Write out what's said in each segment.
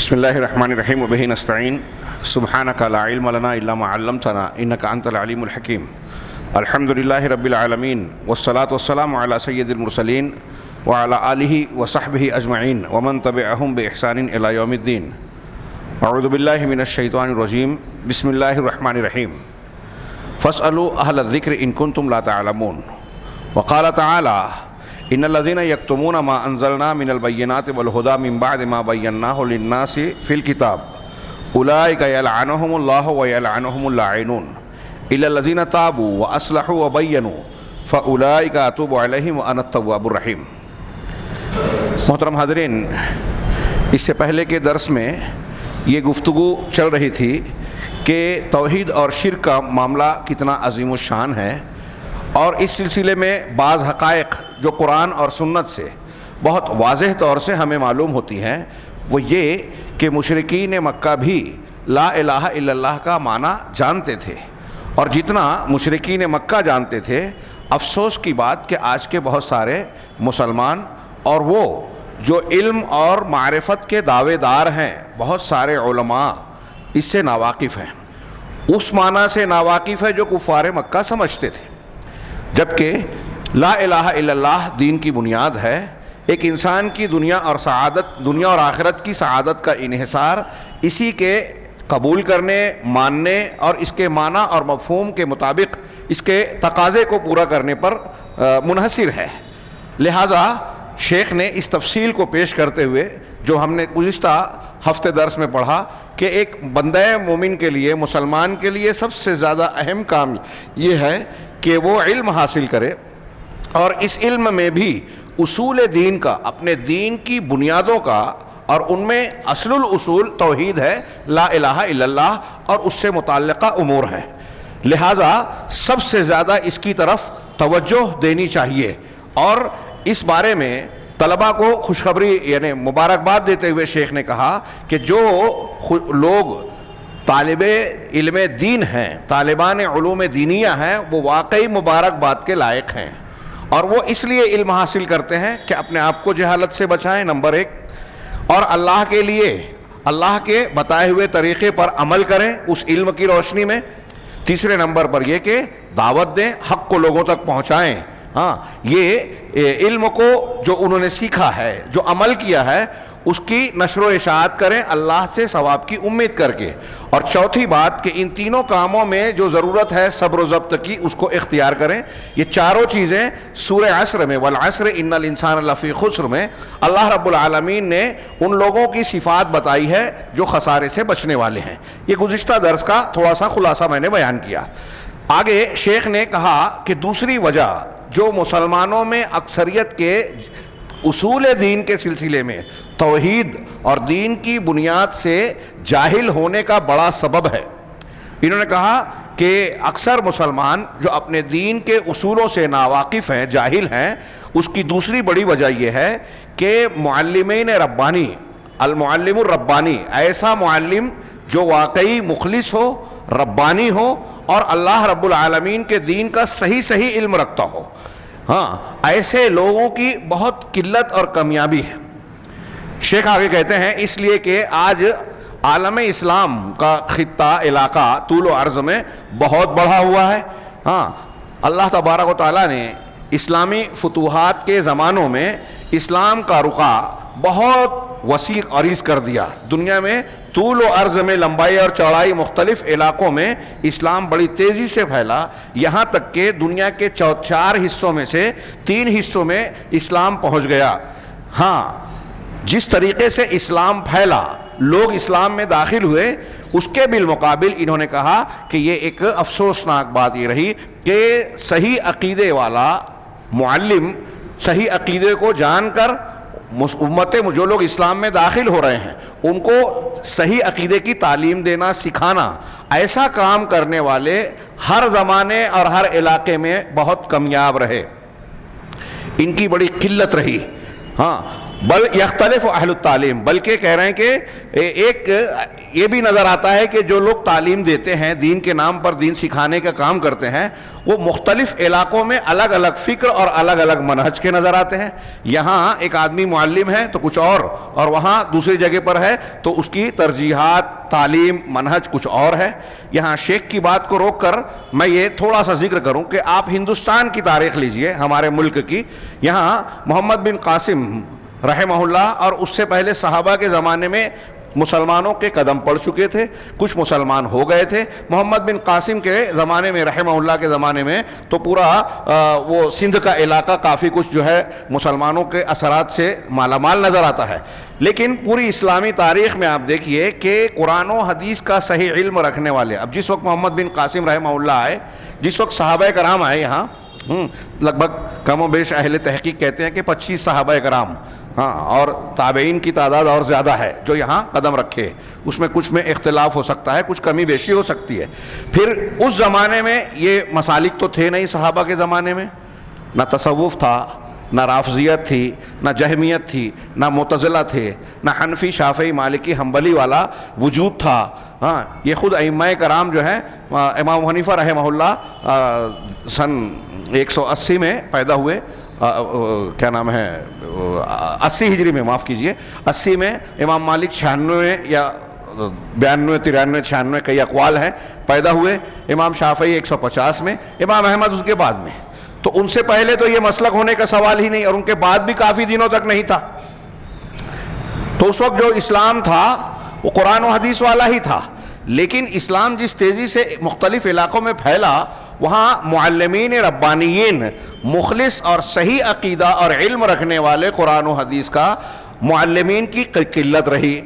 بسم اللہ الرحمن الرحیم وبہ نستعین سبحانک لا علم لنا الا ما علمتنا انک انت العلیم الحکیم الحمد للہ رب العالمین والصلاة والسلام علی سید المرسلین وعلی آلہ وصحبہ اجمعین ومن تبعہم بإحسان الی یوم الدین اعوذ باللہ من الشیطان الرجیم بسم اللہ الرحمن الرحیم فاسألوا اہل الذکر ان کنتم لا تعلمون وقال تعالی ان الذين يكتمون ما انزلنا من البينات والهدى من بعد ما بيناه للناس في الكتاب اولئك يلعنهم الله ويلعنهم اللاعنون الا الذين تابوا واصلحوا وبينوا فاولئك اتوب عليهم وانا التواب الرحيم۔ محترم حاضرین، اس سے پہلے کے درس میں یہ گفتگو چل رہی تھی کہ توحید اور شرک کا معاملہ کتنا عظیم الشان ہے، اور اس سلسلے میں بعض حقائق جو قرآن اور سنت سے بہت واضح طور سے ہمیں معلوم ہوتی ہیں، وہ یہ کہ مشرکین مکہ بھی لا الہ الا اللہ کا معنی جانتے تھے، اور جتنا مشرکین مکہ جانتے تھے، افسوس کی بات کہ آج کے بہت سارے مسلمان اور وہ جو علم اور معرفت کے دعوے دار ہیں، بہت سارے علماء اس سے ناواقف ہیں، اس معنی سے ناواقف ہے جو کفار مکہ سمجھتے تھے، جبکہ لا الہ الا اللہ دین کی بنیاد ہے۔ ایک انسان کی دنیا اور آخرت کی سعادت کا انحصار اسی کے قبول کرنے، ماننے اور اس کے معنی اور مفہوم کے مطابق اس کے تقاضے کو پورا کرنے پر منحصر ہے۔ لہٰذا شیخ نے اس تفصیل کو پیش کرتے ہوئے جو ہم نے گزشتہ ہفتے درس میں پڑھا کہ ایک بندہ مومن کے لیے، مسلمان کے لیے سب سے زیادہ اہم کام یہ ہے کہ وہ علم حاصل کرے، اور اس علم میں بھی اصول دین کا، اپنے دین کی بنیادوں کا، اور ان میں اصل الاصول توحید ہے، لا الہ الا اللہ اور اس سے متعلقہ امور ہیں۔ لہٰذا سب سے زیادہ اس کی طرف توجہ دینی چاہیے، اور اس بارے میں طلباء کو خوشخبری یعنی مبارکباد دیتے ہوئے شیخ نے کہا کہ جو لوگ طالب علم دین ہیں، طالبان علوم دینیہ ہیں، وہ واقعی مبارکباد کے لائق ہیں، اور وہ اس لیے علم حاصل کرتے ہیں کہ اپنے آپ کو جہالت سے بچائیں، نمبر ایک، اور اللہ کے لیے اللہ کے بتائے ہوئے طریقے پر عمل کریں اس علم کی روشنی میں، تیسرے نمبر پر یہ کہ دعوت دیں، حق کو لوگوں تک پہنچائیں۔ یہ علم کو جو انہوں نے سیکھا ہے، جو عمل کیا ہے، اس کی نشر و اشاعت کریں اللہ سے ثواب کی امید کر کے، اور چوتھی بات کہ ان تینوں کاموں میں جو ضرورت ہے صبر و ضبط کی، اس کو اختیار کریں۔ یہ چاروں چیزیں سورہ عصر میں، والعصر ان الانسان لفی خسر میں اللہ رب العالمین نے ان لوگوں کی صفات بتائی ہے جو خسارے سے بچنے والے ہیں۔ یہ گزشتہ درس کا تھوڑا سا خلاصہ میں نے بیان کیا۔ آگے شیخ نے کہا کہ دوسری وجہ جو مسلمانوں میں اکثریت کے اصول دین کے سلسلے میں توحید اور دین کی بنیاد سے جاہل ہونے کا بڑا سبب ہے، انہوں نے کہا کہ اکثر مسلمان جو اپنے دین کے اصولوں سے ناواقف ہیں، جاہل ہیں، اس کی دوسری بڑی وجہ یہ ہے کہ معلمین ربانی، المعلم الربانی، ایسا معلم جو واقعی مخلص ہو، ربانی ہو، اور اللہ رب العالمین کے دین کا صحیح علم رکھتا ہو، ایسے لوگوں کی بہت قلت اور کمیابی ہے۔ شیخ آگے کہتے ہیں اس لیے کہ آج عالم اسلام کا خطہ، علاقہ طول و عرض میں بہت بڑھا ہوا ہے۔ اللہ تبارک و تعالیٰ نے اسلامی فتوحات کے زمانوں میں اسلام کا رقعہ بہت وسیع عریض کر دیا۔ دنیا میں طول و عرض میں، لمبائی اور چوڑائی، مختلف علاقوں میں اسلام بڑی تیزی سے پھیلا، یہاں تک کہ دنیا کے 4 حصوں میں سے 3 حصوں میں اسلام پہنچ گیا۔ جس طریقے سے اسلام پھیلا، لوگ اسلام میں داخل ہوئے، اس کے بالمقابل انہوں نے کہا کہ یہ ایک افسوسناک بات یہ رہی کہ صحیح عقیدے والا معلم، صحیح عقیدے کو جان کر امت جو لوگ اسلام میں داخل ہو رہے ہیں ان کو صحیح عقیدے کی تعلیم دینا، سکھانا، ایسا کام کرنے والے ہر زمانے اور ہر علاقے میں بہت کمیاب رہے، ان کی بڑی قلت رہی۔ بل یختلف اہل التعلیم، بلکہ کہہ رہے ہیں کہ ایک یہ بھی نظر آتا ہے کہ جو لوگ تعلیم دیتے ہیں، دین کے نام پر دین سکھانے کا کام کرتے ہیں، وہ مختلف علاقوں میں الگ الگ فکر اور الگ الگ منہج کے نظر آتے ہیں۔ یہاں ایک آدمی معلم ہے تو کچھ اور وہاں دوسری جگہ پر ہے تو اس کی ترجیحات، تعلیم، منہج کچھ اور ہے۔ یہاں شیخ کی بات کو روک کر میں یہ تھوڑا سا ذکر کروں کہ آپ ہندوستان کی تاریخ لیجئے، ہمارے ملک کی۔ یہاں محمد بن قاسم رحمہ اللہ اور اس سے پہلے صحابہ کے زمانے میں مسلمانوں کے قدم پڑ چکے تھے، کچھ مسلمان ہو گئے تھے۔ محمد بن قاسم کے زمانے میں، رحمہ اللہ کے زمانے میں، تو پورا وہ سندھ کا علاقہ کافی کچھ جو ہے مسلمانوں کے اثرات سے مالا مال نظر آتا ہے۔ لیکن پوری اسلامی تاریخ میں آپ دیکھیے کہ قرآن و حدیث کا صحیح علم رکھنے والے، اب جس وقت محمد بن قاسم رحمہ اللہ آئے، جس وقت صحابہ کرام آئے یہاں، لگ بھگ کم و بیش اہل تحقیق کہتے ہیں کہ 25 صحابہ کرام، اور تابعین کی تعداد اور زیادہ ہے جو یہاں قدم رکھے۔ اس میں کچھ میں اختلاف ہو سکتا ہے، کچھ کمی بیشی ہو سکتی ہے۔ پھر اس زمانے میں یہ مسالک تو تھے نہیں، صحابہ کے زمانے میں نہ تصوف تھا، نہ رافضیت تھی، نہ جہمیت تھی، نہ معتزلہ تھے، نہ حنفی، شافعی، مالکی، حنبلی والا وجود تھا۔ یہ خود ائمہ کرام جو ہیں، امام حنیفہ رحمہ اللہ سن 180 میں پیدا ہوئے، کیا نام ہے، 80 ہجری میں، معاف کیجئے 80 میں، امام مالک 96 یا 92 93 96 کئی اقوال ہیں، پیدا ہوئے۔ امام شافعی 150 میں، امام احمد اس کے بعد میں۔ تو ان سے پہلے تو یہ مسلک ہونے کا سوال ہی نہیں، اور ان کے بعد بھی کافی دنوں تک نہیں تھا۔ تو اس وقت جو اسلام تھا وہ قرآن و حدیث والا ہی تھا، لیکن اسلام جس تیزی سے مختلف علاقوں میں پھیلا، وہاں معلمین ربانیین، مخلص اور صحیح عقیدہ اور علم رکھنے والے قرآن و حدیث کا معلمین کی قلت رہی۔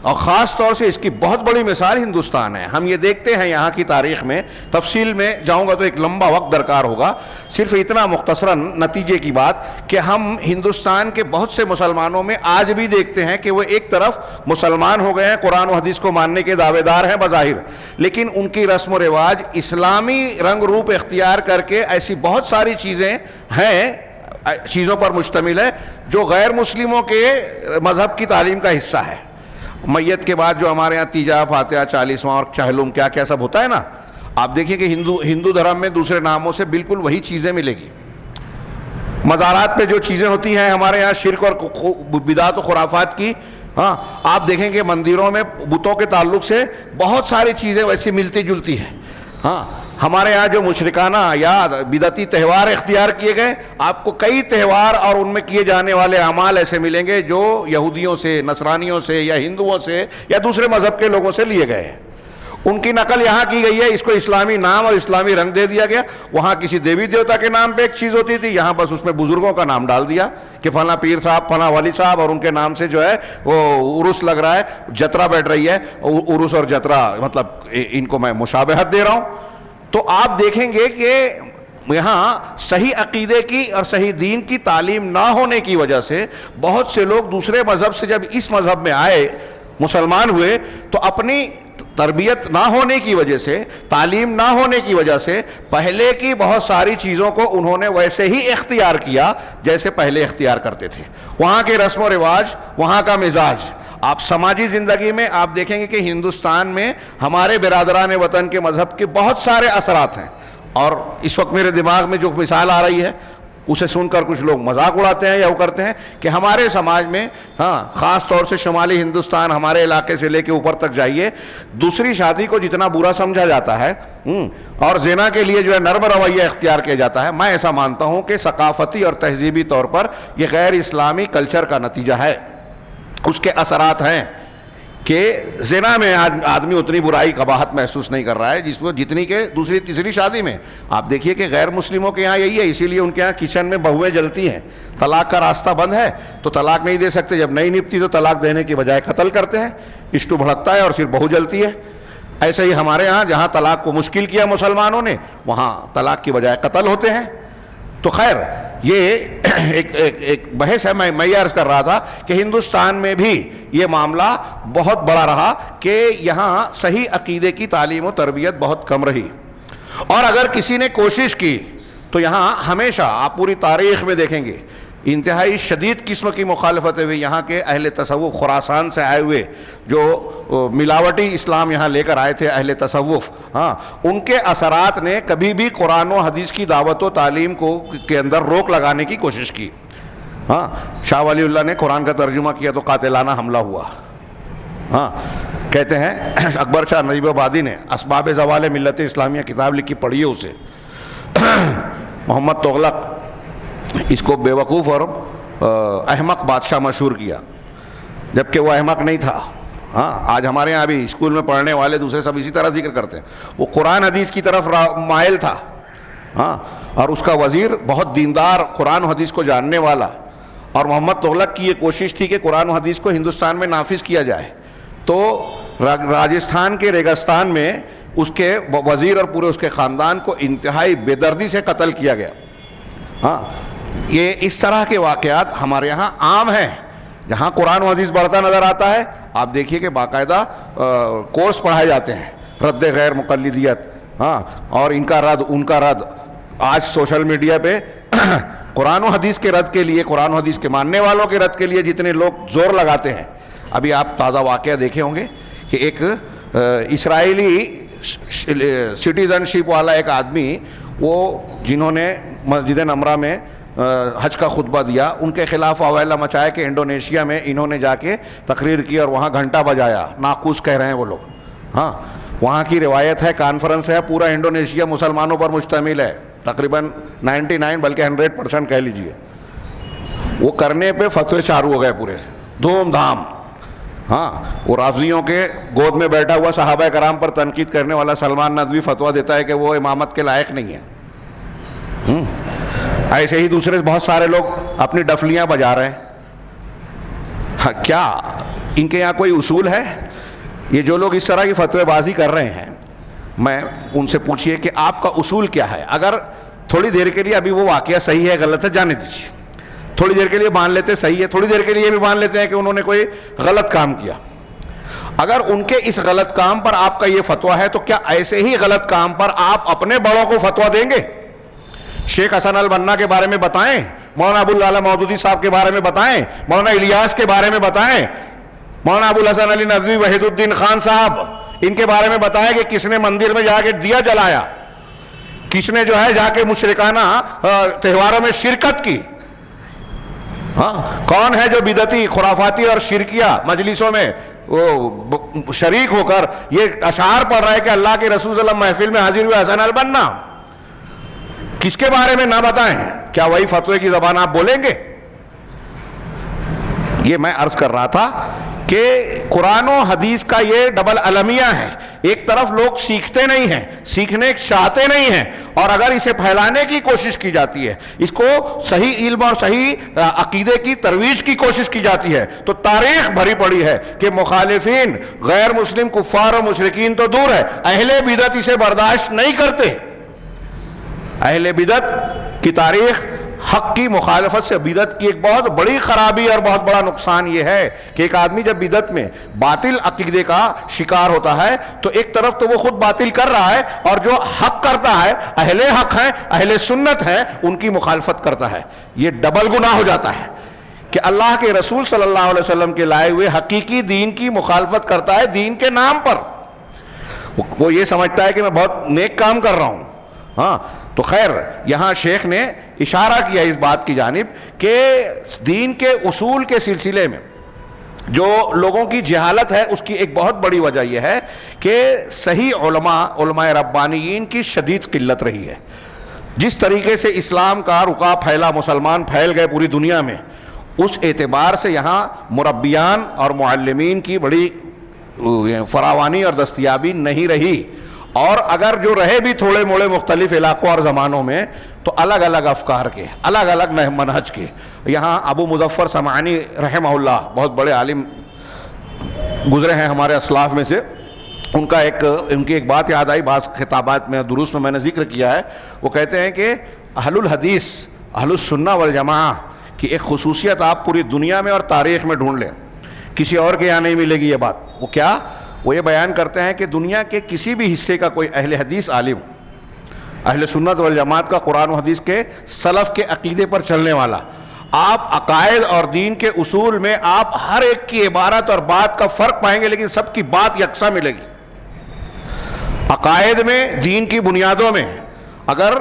اور خاص طور سے اس کی بہت بڑی مثال ہندوستان ہے۔ ہم یہ دیکھتے ہیں یہاں کی تاریخ میں، تفصیل میں جاؤں گا تو ایک لمبا وقت درکار ہوگا، صرف اتنا مختصراً نتیجے کی بات کہ ہم ہندوستان کے بہت سے مسلمانوں میں آج بھی دیکھتے ہیں کہ وہ ایک طرف مسلمان ہو گئے ہیں، قرآن و حدیث کو ماننے کے دعوے دار ہیں بظاہر، لیکن ان کی رسم و رواج اسلامی رنگ روپ اختیار کر کے ایسی بہت ساری چیزیں ہیں، چیزوں پر مشتمل ہے جو غیر مسلموں کے مذہب کی تعلیم کا حصہ ہے۔ میت کے بعد جو ہمارے ہاں تیجا، فاتحہ، 40واں اور چہلم کیا کیا سب ہوتا ہے نا، آپ دیکھیں کہ ہندو دھرم میں دوسرے ناموں سے بالکل وہی چیزیں ملے گی۔ مزارات پہ جو چیزیں ہوتی ہیں ہمارے ہاں شرک اور بدعت و خرافات کی، آپ دیکھیں کہ مندروں میں بتوں کے تعلق سے بہت ساری چیزیں ویسی ملتی جلتی ہیں۔ ہمارے ہاں جو مشرکانہ یا بدعتی تہوار اختیار کیے گئے، آپ کو کئی تہوار اور ان میں کیے جانے والے اعمال ایسے ملیں گے جو یہودیوں سے، نصرانیوں سے یا ہندوؤں سے یا دوسرے مذہب کے لوگوں سے لیے گئے ہیں۔ ان کی نقل یہاں کی گئی ہے، اس کو اسلامی نام اور اسلامی رنگ دے دیا گیا۔ وہاں کسی دیوی دیوتا کے نام پہ ایک چیز ہوتی تھی، یہاں بس اس میں بزرگوں کا نام ڈال دیا کہ فلاں پیر صاحب، فلاں ولی صاحب، اور ان کے نام سے جو ہے وہ عرس لگ رہا ہے، جترا بیٹھ رہی ہے۔ عرس اور جترا مطلب ان کو میں مشابہت دے رہا ہوں۔ تو آپ دیکھیں گے کہ یہاں صحیح عقیدے کی اور صحیح دین کی تعلیم نہ ہونے کی وجہ سے بہت سے لوگ دوسرے مذہب سے جب اس مذہب میں آئے، مسلمان ہوئے، تو اپنی تربیت نہ ہونے کی وجہ سے، تعلیم نہ ہونے کی وجہ سے پہلے کی بہت ساری چیزوں کو انہوں نے ویسے ہی اختیار کیا جیسے پہلے اختیار کرتے تھے۔ وہاں کے رسم و رواج، وہاں کا مزاج، آپ سماجی زندگی میں آپ دیکھیں گے کہ ہندوستان میں ہمارے برادران وطن کے مذہب کے بہت سارے اثرات ہیں۔ اور اس وقت میرے دماغ میں جو مثال آ رہی ہے اسے سن کر کچھ لوگ مذاق اڑاتے ہیں یا وہ کرتے ہیں کہ ہمارے سماج میں، خاص طور سے شمالی ہندوستان، ہمارے علاقے سے لے کے اوپر تک جائیے، دوسری شادی کو جتنا برا سمجھا جاتا ہے اور زنا کے لیے جو ہے نرم رویہ اختیار کیا جاتا ہے، میں ایسا مانتا ہوں کہ ثقافتی اور تہذیبی طور پر یہ غیر اسلامی کلچر کا نتیجہ ہے، اس کے اثرات ہیں کہ زنا میں آدمی اتنی برائی قباحت محسوس نہیں کر رہا ہے جس کو جتنی کہ دوسری تیسری شادی میں۔ آپ دیکھیے کہ غیر مسلموں کے یہاں یہی ہے، اسی لیے ان کے یہاں کچن میں بہویں جلتی ہیں، طلاق کا راستہ بند ہے تو طلاق نہیں دے سکتے، جب نہیں نپتی تو طلاق دینے کی بجائے قتل کرتے ہیں، اسٹو بھڑکتا ہے اور پھر بہو جلتی ہے۔ ایسے ہی ہمارے ہاں جہاں طلاق کو مشکل کیا مسلمانوں نے، وہاں طلاق کی بجائے قتل ہوتے ہیں۔ تو خیر یہ ایک بحث ہے، میں یہ عرض کر رہا تھا کہ ہندوستان میں بھی یہ معاملہ بہت بڑا رہا کہ یہاں صحیح عقیدے کی تعلیم و تربیت بہت کم رہی، اور اگر کسی نے کوشش کی تو یہاں ہمیشہ آپ پوری تاریخ میں دیکھیں گے انتہائی شدید قسم کی مخالفت ہوئی. یہاں کے اہل تصوف خراسان سے آئے ہوئے جو ملاوٹی اسلام یہاں لے کر آئے تھے اہل تصوف, ہاں, ان کے اثرات نے کبھی بھی قرآن و حدیث کی دعوت و تعلیم کے اندر روک لگانے کی کوشش کی. ہاں, شاہ ولی اللہ نے قرآن کا ترجمہ کیا تو قاتلانہ حملہ ہوا. ہاں, کہتے ہیں اکبر شاہ نجیب آبادی نے اسباب زوال ملت اسلامیہ کتاب لکھی, پڑھیے اسے. محمد تغلق اس کو بیوقوف اور احمق بادشاہ مشہور کیا, جبکہ وہ احمق نہیں تھا. ہاں, آج ہمارے یہاں بھی اسکول میں پڑھنے والے دوسرے سب اسی طرح ذکر کرتے ہیں. وہ قرآن حدیث کی طرف مائل تھا. ہاں, اور اس کا وزیر بہت دیندار, قرآن و حدیث کو جاننے والا. اور محمد تغلق کی یہ کوشش تھی کہ قرآن و حدیث کو ہندوستان میں نافذ کیا جائے. تو راجستھان کے ریگستان میں اس کے وزیر اور پورے اس کے خاندان کو انتہائی بے دردی سے قتل کیا گیا. ہاں, یہ اس طرح کے واقعات ہمارے یہاں عام ہیں. جہاں قرآن و حدیث بڑھتا نظر آتا ہے, آپ دیکھیے کہ باقاعدہ کورس پڑھائے جاتے ہیں, رد غیر مقلدیت, ہاں, اور ان کا رد ان کا رد. آج سوشل میڈیا پہ قرآن و حدیث کے رد کے لیے, قرآن و حدیث کے ماننے والوں کے رد کے لیے جتنے لوگ زور لگاتے ہیں. ابھی آپ تازہ واقعہ دیکھے ہوں گے کہ ایک اسرائیلی سٹیزن شپ والا ایک آدمی, وہ جنہوں نے مسجد نمرہ میں حج کا خطبہ دیا, ان کے خلاف اویلا مچایا کہ انڈونیشیا میں انہوں نے جا کے تقریر کی اور وہاں گھنٹہ بجایا. ناقوس کہہ رہے ہیں وہ لوگ. ہاں, وہاں کی روایت ہے, کانفرنس ہے, پورا انڈونیشیا مسلمانوں پر مشتمل ہے, تقریباً 99 بلکہ 100% کہہ لیجئے. وہ کرنے پہ فتوے چارو ہو گئے پورے دھوم دھام. ہاں, وہ رافضیوں کے گود میں بیٹھا ہوا صحابہ کرام پر تنقید کرنے والا سلمان ندوی فتویٰ دیتا ہے کہ وہ امامت کے لائق نہیں ہے. ایسے ہی دوسرے بہت سارے لوگ اپنی ڈفلیاں بجا رہے ہیں. کیا ان کے یہاں کوئی اصول ہے؟ یہ جو لوگ اس طرح کی فتوی بازی کر رہے ہیں, میں ان سے پوچھئے کہ آپ کا اصول کیا ہے. اگر تھوڑی دیر کے لیے ابھی وہ واقعہ صحیح ہے غلط ہے جانے دیجیے, تھوڑی دیر کے لیے مان لیتے صحیح ہے, تھوڑی دیر کے لیے بھی مان لیتے ہیں کہ انہوں نے کوئی غلط کام کیا. اگر ان کے اس غلط کام پر آپ کا یہ فتویٰ ہے تو کیا ایسے ہی غلط کام پر آپ اپنے بڑوں کو فتویٰ دیں گے؟ شیخ حسن البنا کے بارے میں بتائیں, مولانا ابو العلا مودودی صاحب کے بارے میں بتائیں, مولانا الیاس کے بارے میں بتائیں, مولانا ابو الحسن علی ندوی, وحید الدین خان صاحب, ان کے بارے میں بتائیں کہ کس نے مندر میں جا کے دیا جلایا, کس نے جو ہے جا کے مشرکانہ تہواروں میں شرکت کی. ہاں, کون ہے جو بدعتی خرافاتی اور شرکیہ مجلسوں میں وہ شریک ہو کر یہ اشعار پڑھ رہا ہے کہ اللہ کے رسول صلی اللہ علیہ وسلم محفل میں حاضر ہوئے حسن البنا؟ کس کے بارے میں نہ بتائیں؟ کیا وہی فتوے کی زبان آپ بولیں گے؟ یہ میں عرض کر رہا تھا کہ قرآن و حدیث کا یہ ڈبل المیہ ہے. ایک طرف لوگ سیکھتے نہیں ہیں, سیکھنے چاہتے نہیں ہیں, اور اگر اسے پھیلانے کی کوشش کی جاتی ہے, اس کو صحیح علم اور صحیح عقیدے کی ترویج کی کوشش کی جاتی ہے, تو تاریخ بھری پڑی ہے کہ مخالفین غیر مسلم کفار و مشرکین تو دور ہے, اہل بدعت اسے برداشت نہیں کرتے. اہل بدعت کی تاریخ حق کی مخالفت سے, بدعت کی ایک بہت بڑی خرابی اور بہت بڑا نقصان یہ ہے کہ ایک آدمی جب بدعت میں باطل عقیدے کا شکار ہوتا ہے تو ایک طرف تو وہ خود باطل کر رہا ہے, اور جو حق کرتا ہے, اہل حق ہیں, اہل سنت ہیں, ان کی مخالفت کرتا ہے. یہ ڈبل گناہ ہو جاتا ہے کہ اللہ کے رسول صلی اللہ علیہ وسلم کے لائے ہوئے حقیقی دین کی مخالفت کرتا ہے دین کے نام پر. وہ یہ سمجھتا ہے کہ میں بہت نیک کام کر رہا ہوں. ہاں, تو خیر یہاں شیخ نے اشارہ کیا اس بات کی جانب کہ دین کے اصول کے سلسلے میں جو لوگوں کی جہالت ہے اس کی ایک بہت بڑی وجہ یہ ہے کہ صحیح علماء ربانیین کی شدید قلت رہی ہے. جس طریقے سے اسلام کا رقعہ پھیلا, مسلمان پھیل گئے پوری دنیا میں, اس اعتبار سے یہاں مربیان اور معلمین کی بڑی فراوانی اور دستیابی نہیں رہی. اور اگر جو رہے بھی تھوڑے موڑے مختلف علاقوں اور زمانوں میں تو الگ الگ افکار کے, الگ الگ منہج کے. یہاں ابو مظفر سمعانی رحمہ اللہ بہت بڑے عالم گزرے ہیں ہمارے اسلاف میں سے, ان کی ایک بات یاد آئی, بعض خطابات میں دروس میں نے ذکر کیا ہے. وہ کہتے ہیں کہ اہل الحدیث, اہل السنہ والجماعہ کی ایک خصوصیت آپ پوری دنیا میں اور تاریخ میں ڈھونڈ لیں, کسی اور کے یہاں نہیں ملے گی یہ بات. وہ کیا؟ وہ یہ بیان کرتے ہیں کہ دنیا کے کسی بھی حصے کا کوئی اہل حدیث عالم, اہل سنت والجماعت کا قرآن و حدیث کے سلف کے عقیدے پر چلنے والا, آپ عقائد اور دین کے اصول میں آپ ہر ایک کی عبارت اور بات کا فرق پائیں گے، لیکن سب کی بات یکساں ملے گی۔ عقائد میں، دین کی بنیادوں میں اگر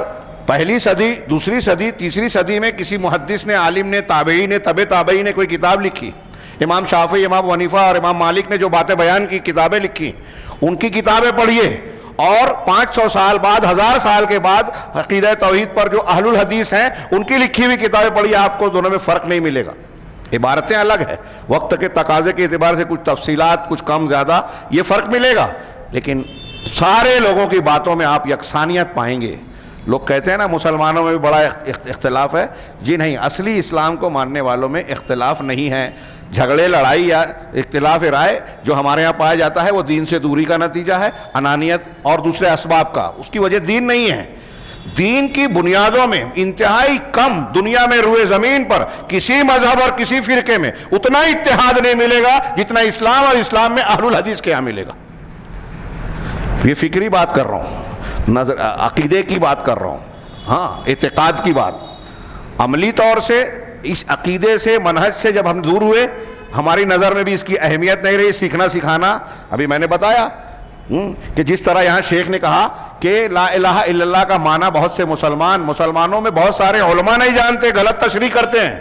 پہلی صدی، دوسری صدی، تیسری صدی میں کسی محدث نے، عالم نے، تابعی نے، تبع تابعی نے کوئی کتاب لکھی، امام شافعی، امام حنیفہ اور امام مالک نے جو باتیں بیان کی، کتابیں لکھی، ان کی کتابیں پڑھیے، اور 500 سال بعد، 1000 سال کے بعد عقیدہ توحید پر جو اہل الحدیث ہیں ان کی لکھی ہوئی کتابیں پڑھیے، آپ کو دونوں میں فرق نہیں ملے گا۔ عبارتیں الگ ہے، وقت کے تقاضے کے اعتبار سے کچھ تفصیلات، کچھ کم زیادہ، یہ فرق ملے گا، لیکن سارے لوگوں کی باتوں میں آپ یکسانیت پائیں گے۔ لوگ کہتے ہیں نا مسلمانوں میں بھی بڑا اختلاف ہے، جی نہیں، اصلی اسلام کو ماننے والوں میں اختلاف نہیں ہے۔ جھگڑے، لڑائی یا اختلاف رائے جو ہمارے یہاں پایا جاتا ہے وہ دین سے دوری کا نتیجہ ہے، انانیت اور دوسرے اسباب کا، اس کی وجہ دین نہیں ہے۔ دین کی بنیادوں میں انتہائی کم، دنیا میں روئے زمین پر کسی مذہب اور کسی فرقے میں اتنا اتحاد نہیں ملے گا جتنا اسلام اور اسلام میں اہل الحدیث کے یہاں ملے گا۔ یہ فکری بات کر رہا ہوں، عقیدے کی بات کر رہا ہوں، ہاں، اعتقاد کی بات۔ عملی طور سے اس عقیدے سے، منہج سے جب ہم دور ہوئے، ہماری نظر میں بھی اس کی اہمیت نہیں رہی۔ سیکھنا سکھانا، ابھی میں نے بتایا کہ جس طرح یہاں شیخ نے کہا کہ لا الہ الا اللہ کا معنی بہت سے مسلمانوں میں بہت سارے علماء نہیں جانتے، غلط تشریح کرتے ہیں۔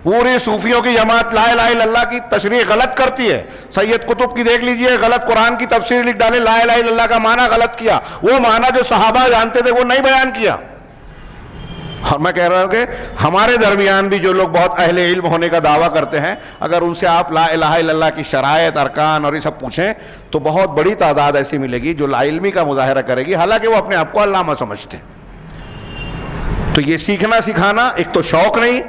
پوری صوفیوں کی جماعت لا الہ الا اللہ کی تشریح غلط کرتی ہے۔ سید قطب کی دیکھ لیجئے، غلط قرآن کی تفسیر لکھ ڈالے، لا الہ الا اللہ کا معنی غلط کیا، وہ معنی جو صحابہ جانتے تھے وہ نہیں بیان کیا۔ اور میں کہہ رہا ہوں کہ ہمارے درمیان بھی جو لوگ بہت اہل علم ہونے کا دعویٰ کرتے ہیں، اگر ان سے آپ لا الہ الا اللہ کی شرائط، ارکان اور یہ سب پوچھیں تو بہت بڑی تعداد ایسی ملے گی جو لا علمی کا مظاہرہ کرے گی، حالانکہ وہ اپنے آپ کو علامہ سمجھتے ہیں۔ تو یہ سیکھنا سکھانا، ایک تو شوق نہیں،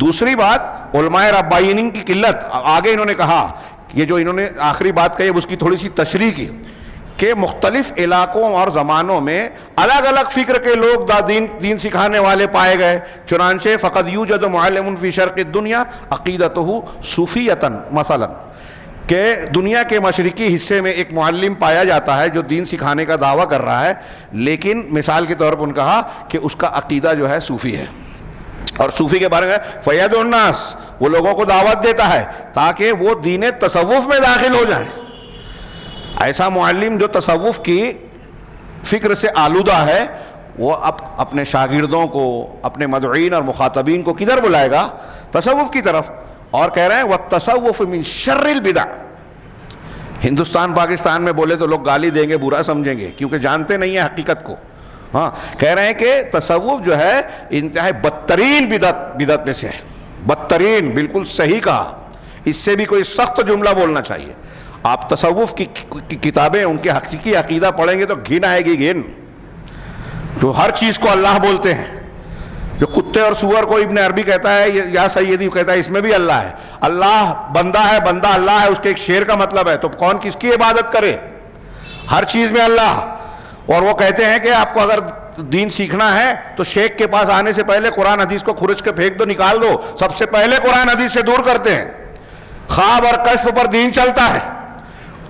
دوسری بات علماء ربانیین کی قلت۔ آگے انہوں نے کہا، یہ جو انہوں نے آخری بات کہی اس کی تھوڑی سی تشریح کی کہ مختلف علاقوں اور زمانوں میں الگ الگ فکر کے لوگ دین سکھانے والے پائے گئے، چنانچہ فقد یوجد معلم فی شرق الدنیا عقیدتہ صوفیۃ مثلا، کہ دنیا کے مشرقی حصے میں ایک معلم پایا جاتا ہے جو دین سکھانے کا دعویٰ کر رہا ہے، لیکن مثال کے طور پر انہوں نے کہا کہ اس کا عقیدہ جو ہے صوفی ہے، اور صوفی کے بارے میں فیض الناس، وہ لوگوں کو دعوت دیتا ہے تاکہ وہ دین تصوف میں داخل ہو جائیں۔ ایسا معلم جو تصوف کی فکر سے آلودہ ہے، وہ اپنے شاگردوں کو، اپنے مدعوین اور مخاطبین کو کدھر بلائے گا؟ تصوف کی طرف۔ اور کہہ رہے ہیں وَالتَّصَوُّفُ مِن شَرِّ الْبِدَعِ۔ ہندوستان پاکستان میں بولے تو لوگ گالی دیں گے، برا سمجھیں گے، کیونکہ جانتے نہیں ہیں حقیقت کو۔ ہاں، کہہ رہے ہیں کہ تصوف جو ہے انتہائی بدترین بدعت میں سے ہے، بدترین، بالکل صحیح کہا، اس سے بھی کوئی سخت جملہ بولنا چاہیے۔ آپ تصوف کی کتابیں، ان کے حقیقی عقیدہ پڑھیں گے تو گھن آئے گی، گھن، جو ہر چیز کو اللہ بولتے ہیں، جو کتے اور سور کو ابن عربی کہتا ہے یا سیدی کہتا ہے اس میں بھی اللہ ہے، اللہ بندہ ہے، بندہ اللہ ہے، اس کے ایک شعر کا مطلب ہے، تو کون کس کی عبادت کرے؟ ہر چیز میں اللہ۔ اور وہ کہتے ہیں کہ آپ کو اگر دین سیکھنا ہے تو شیخ کے پاس آنے سے پہلے قرآن حدیث کو کھرچ کے پھینک دو، نکال دو، سب سے پہلے قرآن حدیث سے دور کرتے ہیں۔ خواب اور کشف پر دین چلتا ہے،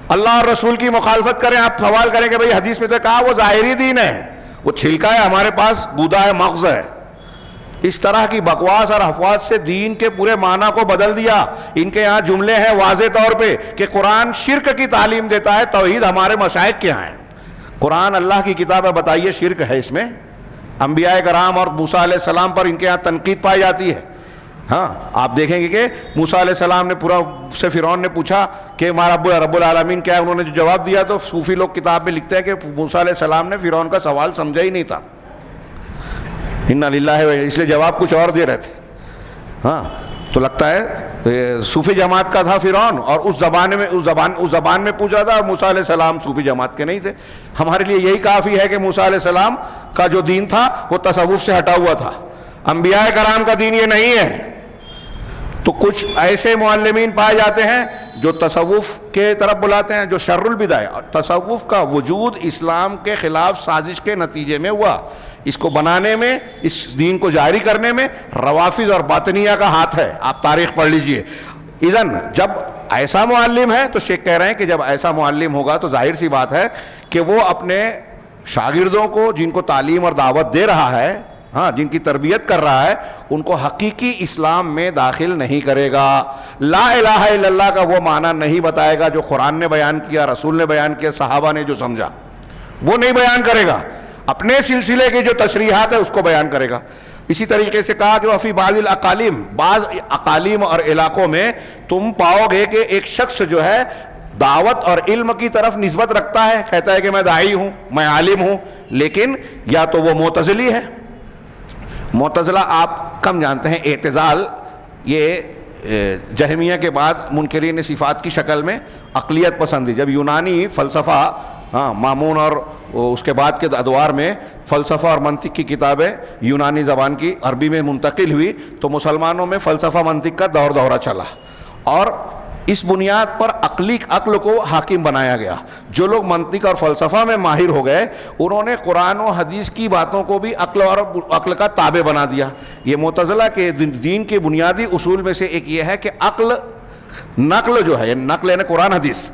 اللہ اور رسول کی مخالفت کریں، آپ سوال کریں کہ بھئی حدیث میں تو کہا وہ ظاہری دین ہے، وہ چھلکا ہے، ہمارے پاس گودا ہے، مغز ہے۔ اس طرح کی بکواس اور افواج سے دین کے پورے معنی کو بدل دیا۔ ان کے یہاں جملے ہیں واضح طور پہ کہ قرآن شرک کی تعلیم دیتا ہے، توحید ہمارے مشائخ کے یہاں ہے۔ قرآن اللہ کی کتاب ہے، بتائیے شرک ہے اس میں؟ انبیاء کرام اور موسیٰ علیہ السلام پر ان کے یہاں تنقید پائی جاتی ہے۔ ہاں، آپ دیکھیں گے کہ موسیٰ علیہ السلام نے پورا سے فرعون نے پوچھا کہ ہمارا رب العالمین کیا ہے، انہوں نے جو جواب دیا تو صوفی لوگ کتاب میں لکھتے ہیں کہ موسیٰ علیہ السلام نے فرعون کا سوال سمجھا ہی نہیں تھا، انا للہ، اس لیے جواب کچھ اور دے رہے تھے۔ ہاں، تو لگتا ہے صوفی جماعت کا تھا فرعون، اور اس زبان میں پوچھ رہا تھا، اور موسیٰ علیہ السلام صوفی جماعت کے نہیں تھے۔ ہمارے لیے یہی کافی ہے کہ موسیٰ علیہ السلام کا جو دین تھا وہ تصوف سے ہٹا ہوا تھا، انبیاء کرام کا دین یہ نہیں ہے۔ تو کچھ ایسے معلمین پائے جاتے ہیں جو تصوف کے طرف بلاتے ہیں، جو شر البدع ہے۔ تصوف کا وجود اسلام کے خلاف سازش کے نتیجے میں ہوا، اس کو بنانے میں، اس دین کو جاری کرنے میں روافض اور باطنیہ کا ہاتھ ہے، آپ تاریخ پڑھ لیجئے۔ اذن جب ایسا معلم ہے تو شیخ کہہ رہے ہیں کہ جب ایسا معلم ہوگا تو ظاہر سی بات ہے کہ وہ اپنے شاگردوں کو، جن کو تعلیم اور دعوت دے رہا ہے، ہاں جن کی تربیت کر رہا ہے ان کو حقیقی اسلام میں داخل نہیں کرے گا. لا الہ الا اللہ کا وہ معنی نہیں بتائے گا جو قرآن نے بیان کیا, رسول نے بیان کیا, صحابہ نے جو سمجھا وہ نہیں بیان کرے گا. اپنے سلسلے کی جو تشریحات ہے اس کو بیان کرے گا. اسی طریقے سے کہا کہ وفی بعض الاقالیم, بعض اقالیم اور علاقوں میں تم پاؤ گے کہ ایک شخص جو ہے دعوت اور علم کی طرف نسبت رکھتا ہے, کہتا ہے کہ میں داعی ہوں, میں عالم ہوں, لیکن یا تو وہ معتزلی ہے. معتزلہ آپ کم جانتے ہیں. اعتزال یہ جہمیہ کے بعد منکرین صفات کی شکل میں عقلیت پسندی. جب یونانی فلسفہ مامون اور اس کے بعد کے ادوار میں فلسفہ اور منطق کی کتابیں یونانی زبان کی عربی میں منتقل ہوئی تو مسلمانوں میں فلسفہ منطق کا دورہ چلا اور اس بنیاد پر عقل کو حاکم بنایا گیا. جو لوگ منطق اور فلسفہ میں ماہر ہو گئے انہوں نے قرآن و حدیث کی باتوں کو بھی عقل کا تابع بنا دیا. یہ معتزلہ کے دین کے بنیادی اصول میں سے ایک یہ ہے کہ نقل جو ہے, نقل یعنی قرآن حدیث,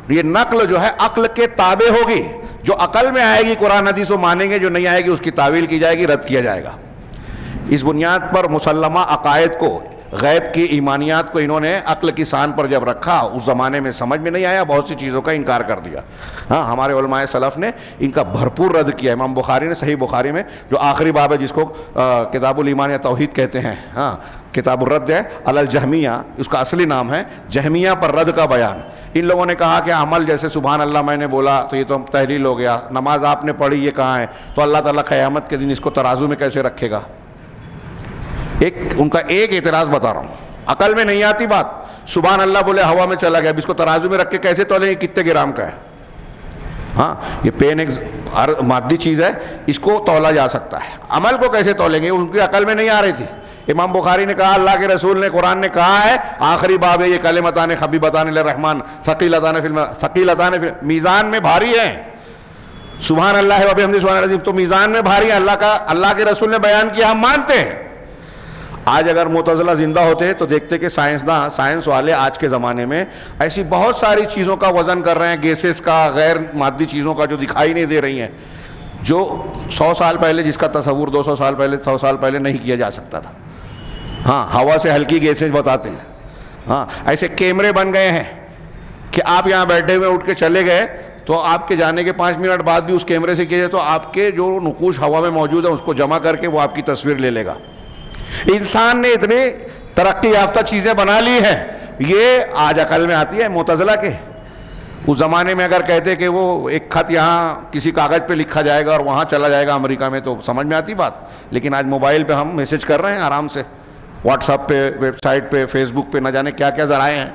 یہ نقل جو ہے عقل کے تابع ہوگی. جو عقل میں آئے گی قرآن حدیث وہ مانیں گے, جو نہیں آئے گی اس کی تعویل کی جائے گی, رد کیا جائے گا. اس بنیاد پر مسلمہ عقائد کو, غیب کی ایمانیات کو انہوں نے عقل کی سان پر جب رکھا, اس زمانے میں سمجھ میں نہیں آیا, بہت سی چیزوں کا انکار کر دیا. ہاں ہمارے علماء سلف نے ان کا بھرپور رد کیا. امام بخاری نے صحیح بخاری میں جو آخری باب ہے جس کو کتاب الایمان یا توحید کہتے ہیں, ہاں کتاب الرد ہے علی الجہمیہ, اس کا اصلی نام ہے جہمیہ پر رد کا بیان. ان لوگوں نے کہا کہ عمل جیسے سبحان اللہ میں نے بولا تو یہ تو تحلیل ہو گیا, نماز آپ نے پڑھی یہ کہاں ہے, تو اللہ تعالیٰ قیامت کے دن اس کو ترازو میں کیسے رکھے گا. ان کا ایک اعتراض بتا رہا ہوں, عقل میں نہیں آتی بات. سبحان اللہ بولے ہوا میں چلا گیا, اب اس کو ترازو میں رکھ کے کیسے تولیں گے, کتنے گرام کا ہے. ہاں یہ پین ایک مادی چیز ہے, اس کو تولا جا سکتا ہے, عمل کو کیسے تولیں گے, ان کی عقل میں نہیں آ رہی تھی. امام بخاری نے کہا اللہ کے رسول نے, قرآن نے کہا ہے, آخری باب ہے یہ کلمتان خبیبتان للرحمن ثقیلتان فی میزان میں بھاری ہیں. سبحان اللہ و بحمدہ سبحان العظیم تو میزان میں بھاری ہے, اللہ کے رسول نے بیان کیا, ہم مانتے ہیں. آج اگر معتزلہ زندہ ہوتے تو دیکھتے کہ سائنس والے آج کے زمانے میں ایسی بہت ساری چیزوں کا وزن کر رہے ہیں, گیسز کا, غیر مادی چیزوں کا جو دکھائی نہیں دے رہی ہیں, جو 100 سال پہلے جس کا تصور 200 سال پہلے 100 سال پہلے نہیں کیا جا سکتا تھا. ہاں ہوا سے ہلکی گیسز بتاتے ہیں. ہاں ایسے کیمرے بن گئے ہیں کہ آپ یہاں بیٹھے ہوئے اٹھ کے چلے گئے تو آپ کے جانے کے 5 منٹ بعد بھی اس کیمرے سے کیا جائے تو آپ کے جو نقوش ہوا میں موجود ہے اس کو جمع کر کے وہ آپ کی تصویر لے لے گا. انسان نے اتنی ترقی یافتہ چیزیں بنا لی ہیں, یہ آج عقل میں آتی ہے. معتزلہ کے اس زمانے میں اگر کہتے کہ وہ ایک خط یہاں کسی کاغذ پہ لکھا جائے گا اور وہاں چلا جائے گا امریکہ میں تو سمجھ میں آتی بات, لیکن آج موبائل پہ ہم میسج کر رہے ہیں آرام سے, واٹس ایپ پہ, ویب سائٹ پہ, فیس بک پہ, نہ جانے کیا کیا ذرائع ہیں.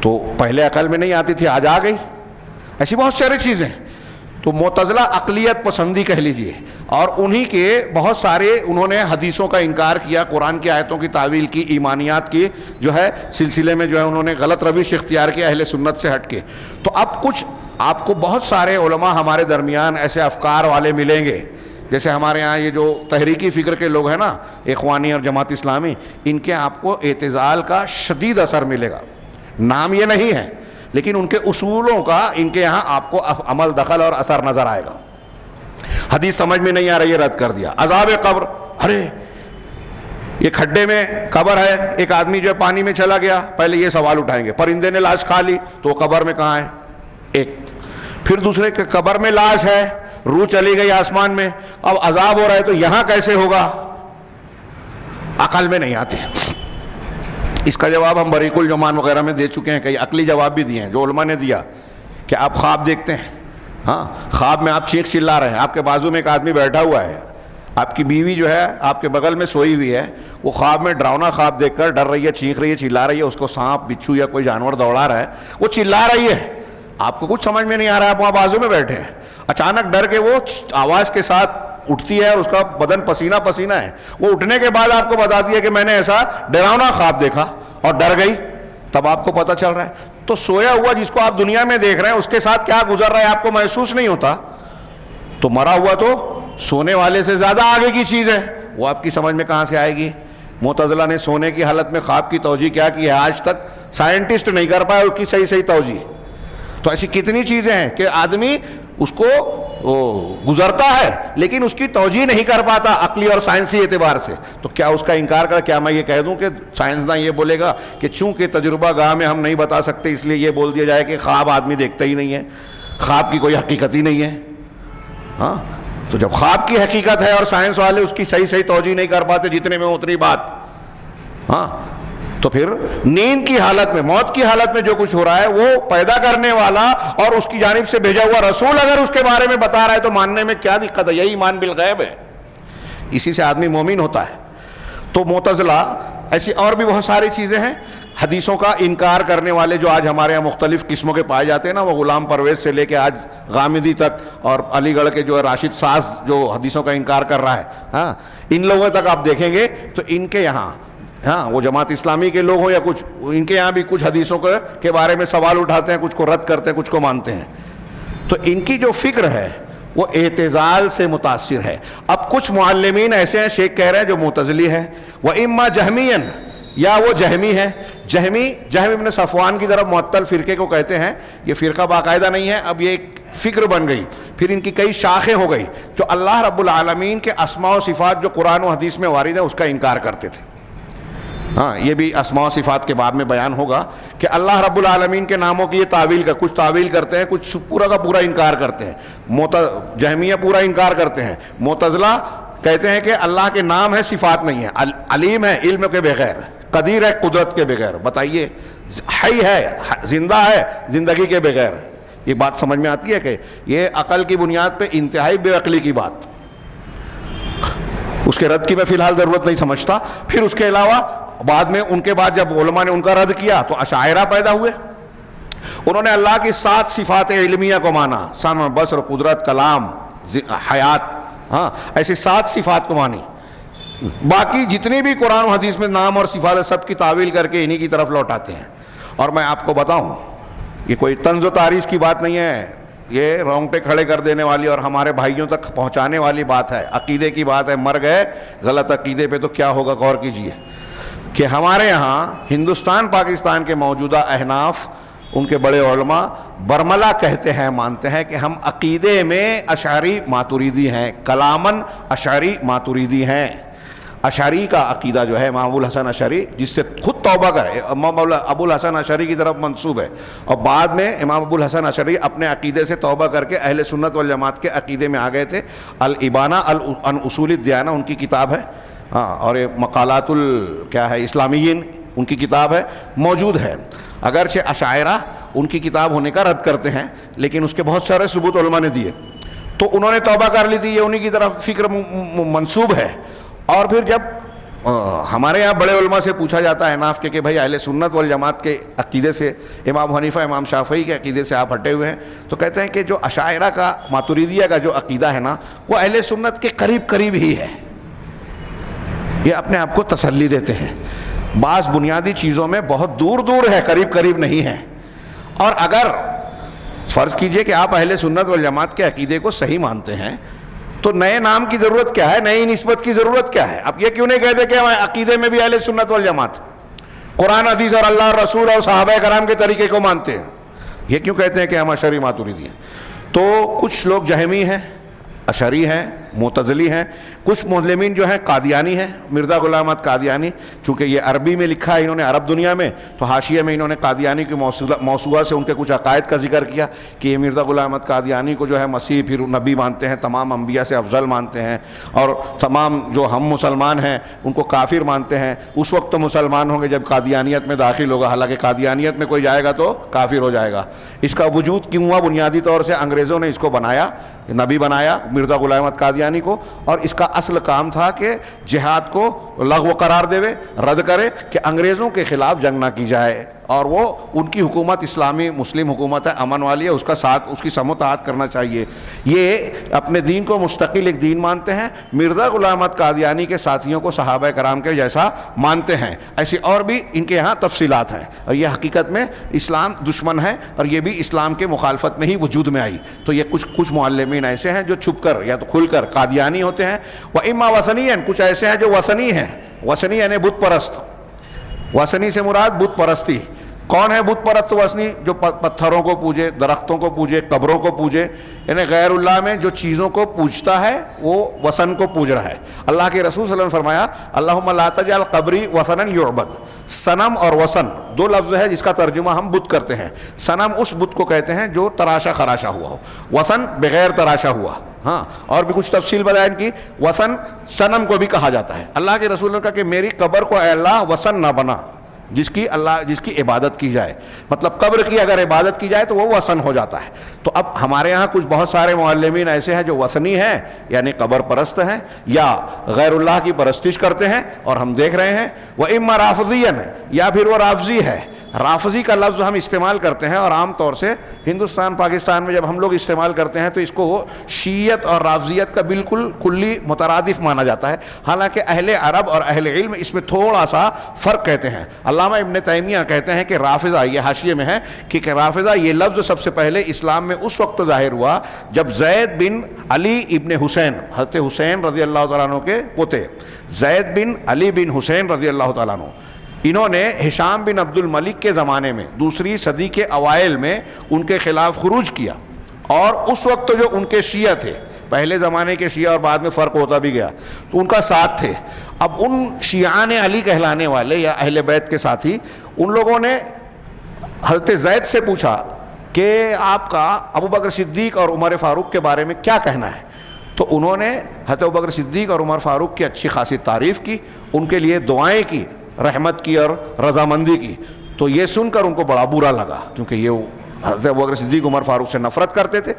تو پہلے عقل میں نہیں آتی تھی, آج آ گئی. ایسی بہت ساری چیزیں. تو معتزلہ عقلیت پسندی کہہ لیجئے, اور انہی کے بہت سارے انہوں نے حدیثوں کا انکار کیا, قرآن کی آیتوں کی تعویل کی, ایمانیات کی جو ہے سلسلے میں جو ہے انہوں نے غلط روش اختیار کیا اہل سنت سے ہٹ کے. تو اب کچھ آپ کو بہت سارے علماء ہمارے درمیان ایسے افکار والے ملیں گے, جیسے ہمارے ہاں یہ جو تحریکی فکر کے لوگ ہیں نا, اخوانی اور جماعت اسلامی, ان کے آپ کو اعتزال کا شدید اثر ملے گا. نام یہ نہیں ہے لیکن ان کے اصولوں کا ان کے یہاں آپ کو عمل دخل اور اثر نظر آئے گا. حدیث سمجھ میں نہیں آ رہی ہے, رد کر دیا. عذاب قبر, ارے یہ کھڈے میں قبر ہے, ایک آدمی جو ہے پانی میں چلا گیا, پہلے یہ سوال اٹھائیں گے, پرندے نے لاش کھا لی تو وہ قبر میں کہاں ہے, ایک. پھر دوسرے قبر میں لاش ہے, روح چلی گئی آسمان میں, اب عذاب ہو رہا ہے تو یہاں کیسے ہوگا, عقل میں نہیں آتے. اس کا جواب ہم بریق الجمان وغیرہ میں دے چکے ہیں, کئی عقلی جواب بھی دیے ہیں جو علماء نے دیا کہ آپ خواب دیکھتے ہیں, ہاں خواب میں آپ چیخ چلا رہے ہیں, آپ کے بازو میں ایک آدمی بیٹھا ہوا ہے, آپ کی بیوی جو ہے آپ کے بغل میں سوئی ہوئی ہے, وہ خواب میں ڈراؤنا خواب دیکھ کر ڈر رہی ہے, چیخ رہی ہے, چلا رہی ہے, اس کو سانپ بچھو یا کوئی جانور دوڑا رہا ہے, وہ چلا رہی ہے, آپ کو کچھ سمجھ میں نہیں آ رہا ہے, آپ وہاں بازو میں بیٹھے ہیں, اچانک ڈر کے وہ آواز کے ساتھ اٹھتی ہے اور اس کا بدن پسینہ پسینہ ہے, وہ اٹھنے کے بعد آپ کو بتاتی ہے کہ میں نے ایسا ڈراؤنا خواب دیکھا اور ڈر گئی, تب آپ کو پتہ چل رہا ہے. تو سویا ہوا جس کو آپ دنیا میں دیکھ رہے ہیں اس کے ساتھ کیا گزر رہا ہے آپ کو محسوس نہیں ہوتا, تو مرا ہوا تو سونے والے سے زیادہ آگے کی چیز ہے, وہ آپ کی سمجھ میں کہاں سے آئے گی. معتزلہ نے سونے کی حالت میں خواب کی توجیہ کیا کی ہے, آج تک سائنٹسٹ نہیں کر پائے اس کی صحیح توجیہ. تو ایسی کتنی چیزیں ہیں کہ آدمی اس کو گزرتا ہے لیکن اس کی توجیہ نہیں کر پاتا عقلی اور سائنسی اعتبار سے، تو کیا اس کا انکار کر؟ کیا میں یہ کہہ دوں کہ سائنسداں یہ بولے گا کہ چونکہ تجربہ گاہ میں ہم نہیں بتا سکتے اس لیے یہ بول دیا جائے کہ خواب آدمی دیکھتا ہی نہیں ہے، خواب کی کوئی حقیقت ہی نہیں ہے؟ ہاں، تو جب خواب کی حقیقت ہے اور سائنس والے اس کی صحیح توجیہ نہیں کر پاتے جتنے میں اتنی بات، ہاں، تو پھر نیند کی حالت میں، موت کی حالت میں جو کچھ ہو رہا ہے وہ پیدا کرنے والا اور اس کی جانب سے بھیجا ہوا رسول اگر اس کے بارے میں بتا رہا ہے تو ماننے میں کیا دقت ہے؟ یہی ایمان بالغیب ہے، اسی سے آدمی مومن ہوتا ہے۔ تو معتزلہ، ایسی اور بھی بہت ساری چیزیں ہیں، حدیثوں کا انکار کرنے والے جو آج ہمارے یہاں مختلف قسموں کے پائے جاتے ہیں نا، وہ غلام پرویز سے لے کے آج غامدی تک، اور علی گڑھ کے جو راشد ساز جو حدیثوں کا انکار کر رہا ہے، ہاں، ان لوگوں تک آپ دیکھیں گے تو ان کے یہاں، ہاں، وہ جماعت اسلامی کے لوگ ہوں یا کچھ، ان کے یہاں بھی کچھ حدیثوں کے بارے میں سوال اٹھاتے ہیں، کچھ کو رد کرتے ہیں، کچھ کو مانتے ہیں۔ تو ان کی جو فکر ہے وہ اعتزال سے متاثر ہے۔ اب کچھ معلمین ایسے ہیں، شیخ کہہ رہے ہیں، جو معتزلی ہے، وَإِمَّا جَہْمِيًّا، یا وہ جہمی ہے۔ جہم ابن صفوان کی طرف معطل فرقے کو کہتے ہیں۔ یہ فرقہ باقاعدہ نہیں ہے، اب یہ ایک فکر بن گئی، پھر ان کی کئی شاخیں ہو گئی، جو اللہ رب العالمین کے اسماء و صفات جو قرآن و حدیث میں وارد ہیں اس کا انکار کرتے تھے۔ ہاں، یہ بھی اسماء و صفات کے باب میں بیان ہوگا کہ اللہ رب العالمین کے ناموں کی یہ تعویل کا، کچھ تعویل کرتے ہیں، کچھ پورا کا پورا انکار کرتے ہیں۔ جہمیہ پورا انکار کرتے ہیں۔ معتزلہ کہتے ہیں کہ اللہ کے نام ہے، صفات نہیں ہے، علیم ہے علم کے بغیر، قدیر ہے قدرت کے بغیر۔ بتائیے، حی ہے زندہ ہے زندگی کے بغیر۔ یہ بات سمجھ میں آتی ہے کہ یہ عقل کی بنیاد پہ انتہائی بے عقلی کی بات، اس کے رد کی میں فی الحال ضرورت نہیں سمجھتا۔ پھر اس کے علاوہ بعد میں ان کے بعد جب علماء نے ان کا رد کیا تو اشاعرہ پیدا ہوئے، انہوں نے اللہ کی 7 صفات علمیہ کو مانا، سمع، بصر، قدرت، کلام، حیات، ہاں، ایسی 7 صفات کو مانی۔ باقی جتنی بھی قرآن و حدیث میں نام اور صفات سب کی تعویل کر کے انہی کی طرف لوٹاتے ہیں۔ اور میں آپ کو بتاؤں، یہ کوئی طنز و تعریض کی بات نہیں ہے، یہ رونگٹے کھڑے کر دینے والی اور ہمارے بھائیوں تک پہنچانے والی بات ہے، عقیدے کی بات ہے۔ مر گئے غلط عقیدے پہ تو کیا ہوگا، غور کیجئے کہ ہمارے یہاں ہندوستان پاکستان کے موجودہ احناف، ان کے بڑے علماء برملا کہتے ہیں، مانتے ہیں کہ ہم عقیدے میں اشعری ماتریدی ہیں، کلامن اشعری ماتریدی ہیں۔ اشعری کا عقیدہ جو ہے امام ابو الحسن اشعری، جس سے خود توبہ کرے، امام ابو الحسن اشعری کی طرف منسوب ہے، اور بعد میں امام ابو الحسن اشعری اپنے عقیدے سے توبہ کر کے اہل سنت والجماعت کے عقیدے میں آ گئے تھے۔ الابانہ عن اصول الدیانہ ان کی کتاب ہے، ہاں، اور مقالات کیا ہے اسلامیین ان کی کتاب ہے، موجود ہے۔ اگرچہ اشاعرہ ان کی کتاب ہونے کا رد کرتے ہیں، لیکن اس کے بہت سارے ثبوت علماء نے دیے، تو انہوں نے توبہ کر لی تھی، یہ انہی کی طرف فکر منسوب ہے۔ اور پھر جب ہمارے یہاں بڑے علماء سے پوچھا جاتا ہے ناف کہ بھائی اہل سنت والجماعت کے عقیدے سے، امام حنیفہ امام شافعی کے عقیدے سے آپ ہٹے ہوئے ہیں، تو کہتے ہیں کہ جو اشاعرہ کا ماتریدیہ کا جو عقیدہ ہے نا، وہ اہل سنت کے قریب قریب ہی ہے۔ یہ اپنے آپ کو تسلی دیتے ہیں، بعض بنیادی چیزوں میں بہت دور دور ہے، قریب قریب نہیں ہے۔ اور اگر فرض کیجئے کہ آپ اہل سنت والجماعت کے عقیدے کو صحیح مانتے ہیں، تو نئے نام کی ضرورت کیا ہے، نئی نسبت کی ضرورت کیا ہے؟ اب یہ کیوں نہیں کہتے کہ ہم عقیدے میں بھی اہل سنت والجماعت، قرآن حدیث اور اللہ اور رسول اور صحابہ کرام کے طریقے کو مانتے ہیں؟ یہ کیوں کہتے ہیں کہ ہم اشعری ماتریدی ہیں؟ تو کچھ لوگ جہمی ہیں، اشعری ہیں، معتزلی ہیں، کچھ مسلمین جو ہیں قادیانی ہیں، مرزا غلام احمد قادیانی، چونکہ یہ عربی میں لکھا ہے انہوں نے عرب دنیا میں، تو حاشیے میں انہوں نے قادیانی کی موسوعہ سے ان کے کچھ عقائد کا ذکر کیا کہ یہ مرزا غلام احمد قادیانی کو جو ہے مسیح پھر نبی مانتے ہیں، تمام انبیاء سے افضل مانتے ہیں، اور تمام جو ہم مسلمان ہیں ان کو کافر مانتے ہیں۔ اس وقت تو مسلمان ہوں گے جب قادیانیت میں داخل ہوگا، حالانکہ قادیانیت میں کوئی جائے گا تو کافر ہو جائے گا۔ اس کا وجود کیوں ہوا؟ بنیادی طور سے انگریزوں نے اس کو بنایا، نبی بنایا مرزا غلام احمد قادیانی کو، اور اس کا اصل کام تھا کہ جہاد کو لغو قرار دے، رد کرے، کہ انگریزوں کے خلاف جنگ نہ کی جائے، اور وہ ان کی حکومت اسلامی مسلم حکومت ہے، امن والی ہے، اس کا ساتھ اس کی سماعت کرنا چاہیے۔ یہ اپنے دین کو مستقل ایک دین مانتے ہیں، مرزا غلام احمد قادیانی کے ساتھیوں کو صحابہ کرام کے جیسا مانتے ہیں۔ ایسی اور بھی ان کے یہاں تفصیلات ہیں، اور یہ حقیقت میں اسلام دشمن ہے، اور یہ بھی اسلام کے مخالفت میں ہی وجود میں آئی۔ تو یہ کچھ معلمین ایسے ہیں جو چھپ کر یا تو کھل کر قادیانی ہوتے ہیں، وَإِمَّا وثنیًا، کچھ ایسے ہیں جو وثنی ہیں، وثنی یعنی بت پرست، وثنی سے مراد بت پرستی، کون ہے بت پرست وثنی؟ جو پتھروں کو پوجے، درختوں کو پوجے، قبروں کو پوجے، یعنی غیر اللہ میں جو چیزوں کو پوجتا ہے وہ وثن کو پوج رہا ہے۔ اللہ کے رسول صلی اللہ علیہ وسلم نے فرمایا اللہم لا تجعل قبری وثنا یعبد۔ صنم اور وثن دو لفظ ہے جس کا ترجمہ ہم بت کرتے ہیں۔ صنم اس بت کو کہتے ہیں جو تراشا خراشا ہوا ہو، وثن بغیر تراشا ہوا۔ ہاں، اور بھی کچھ تفصیل بیان کی۔ وثن صنم کو بھی کہا جاتا ہے۔ اللہ کے رسول نے کہا کہ میری قبر کو اے اللہ وثن نہ بنا جس کی عبادت کی جائے، مطلب قبر کی اگر عبادت کی جائے تو وہ وثن ہو جاتا ہے۔ تو اب ہمارے ہاں کچھ بہت سارے معلمین ایسے ہیں جو وثنی ہیں، یعنی قبر پرست ہیں یا غیر اللہ کی پرستش کرتے ہیں، اور ہم دیکھ رہے ہیں وہ اما رافضین ہے یا پھر وہ رافضی ہے۔ رافضی کا لفظ ہم استعمال کرتے ہیں، اور عام طور سے ہندوستان پاکستان میں جب ہم لوگ استعمال کرتے ہیں تو اس کو شیعت اور رافضیت کا بالکل کلی مترادف مانا جاتا ہے، حالانکہ اہل عرب اور اہل علم اس میں تھوڑا سا فرق کہتے ہیں۔ علامہ ابن تیمیہ کہتے ہیں کہ رافضہ، یہ حاشیے میں ہے کہ رافضہ یہ لفظ سب سے پہلے اسلام میں اس وقت ظاہر ہوا جب زید بن علی ابن حسین، حضرت حسین رضی اللہ تعالیٰ عنہ کے پوتے زید بن علی بن حسین رضی اللہ تعالیٰ عنہ، انہوں نے ہشام بن عبد الملک کے زمانے میں دوسری صدی کے اوائل میں ان کے خلاف خروج کیا، اور اس وقت جو ان کے شیعہ تھے، پہلے زمانے کے شیعہ اور بعد میں فرق ہوتا بھی گیا، تو ان کا ساتھ تھے۔ اب ان شیعان علی کہلانے والے یا اہل بیت کے ساتھی، ان لوگوں نے حضرت زید سے پوچھا کہ آپ کا ابو بکر صدیق اور عمر فاروق کے بارے میں کیا کہنا ہے؟ تو انہوں نے حضرت ابو بکر صدیق اور عمر فاروق کی اچھی خاصی تعریف کی، ان کے لیے دعائیں کی، رحمت کی اور رضامندی کی۔ تو یہ سن کر ان کو بڑا برا لگا، کیونکہ یہ حضرت ابوبکر صدیق عمر فاروق سے نفرت کرتے تھے۔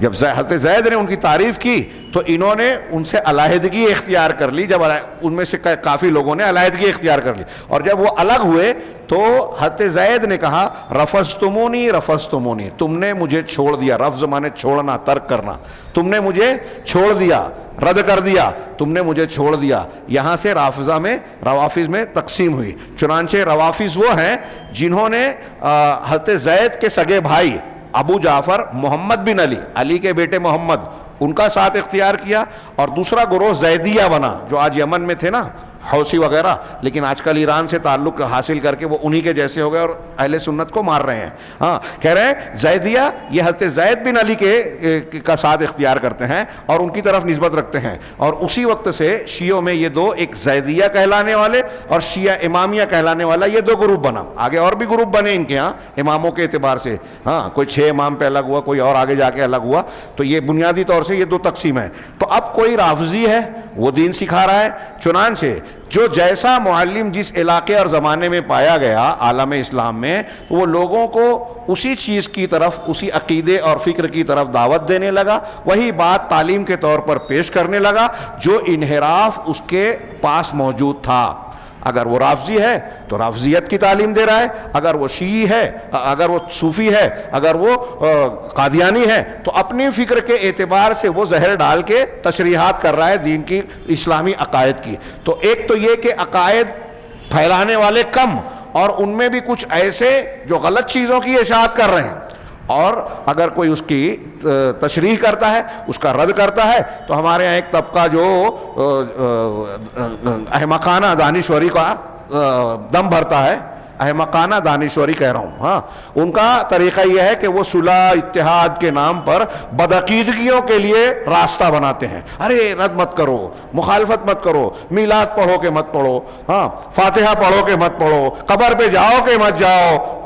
جب حضرت زید نے ان کی تعریف کی تو انہوں نے ان سے علیحدگی اختیار کر لی، جب ان میں سے کافی لوگوں نے علیحدگی اختیار کر لی، اور جب وہ الگ ہوئے تو حضرت زید نے کہا رفضتمونی رفضتمونی، تم نے مجھے چھوڑ دیا۔ رفض مانے چھوڑنا، ترک کرنا، تم نے مجھے چھوڑ دیا، رد کر دیا، تم نے مجھے چھوڑ دیا۔ یہاں سے روافظ میں تقسیم ہوئی۔ چنانچہ روافظ وہ ہیں جنہوں نے حضرت زید کے سگے بھائی ابو جعفر محمد بن علی، علی کے بیٹے محمد، ان کا ساتھ اختیار کیا، اور دوسرا گروہ زیدیہ بنا جو آج یمن میں تھے نا، حوثی وغیرہ، لیکن آج کل ایران سے تعلق حاصل کر کے وہ انہی کے جیسے ہو گئے اور اہل سنت کو مار رہے ہیں۔ ہاں، کہہ رہے ہیں زیدیہ یہ حضرت زید بن علی کا ساتھ اختیار کرتے ہیں اور ان کی طرف نسبت رکھتے ہیں، اور اسی وقت سے شیعوں میں یہ دو، ایک زیدیہ کہلانے والے اور شیعہ امامیہ کہلانے والا، یہ دو گروپ بنا۔ آگے اور بھی گروپ بنے ان کے ہاں اماموں کے اعتبار سے، ہاں کوئی 6 امام پہ الگ ہوا، کوئی اور آگے جا کے الگ ہوا، تو یہ بنیادی طور سے یہ دو تقسیم ہے۔ تو اب کوئی رافضی ہے وہ دین سکھا رہا ہے، چنانچہ جو جیسا معلم جس علاقے اور زمانے میں پایا گیا عالم اسلام میں، وہ لوگوں کو اسی چیز کی طرف، اسی عقیدے اور فکر کی طرف دعوت دینے لگا، وہی بات تعلیم کے طور پر پیش کرنے لگا جو انحراف اس کے پاس موجود تھا۔ اگر وہ رافضی ہے تو رافضیت کی تعلیم دے رہا ہے، اگر وہ شیعی ہے، اگر وہ صوفی ہے، اگر وہ قادیانی ہے، تو اپنی فکر کے اعتبار سے وہ زہر ڈال کے تشریحات کر رہا ہے دین کی، اسلامی عقائد کی۔ تو ایک تو یہ کہ عقائد پھیلانے والے کم، اور ان میں بھی کچھ ایسے جو غلط چیزوں کی اشاعت کر رہے ہیں، اور اگر کوئی اس کی تشریح کرتا ہے، اس کا رد کرتا ہے، تو ہمارے یہاں ایک طبقہ جو احمقانہ دانشوری کا دم بھرتا ہے، احمقانہ دانشوری کہہ رہا ہوں، ہاں، ان کا طریقہ یہ ہے کہ وہ صلح اتحاد کے نام پر بدعقیدگیوں کے لیے راستہ بناتے ہیں۔ ارے رد مت کرو، مخالفت مت کرو، میلاد پڑھو کہ مت پڑھو، ہاں، فاتحہ پڑھو کہ مت پڑھو، قبر پہ جاؤ کہ مت جاؤ،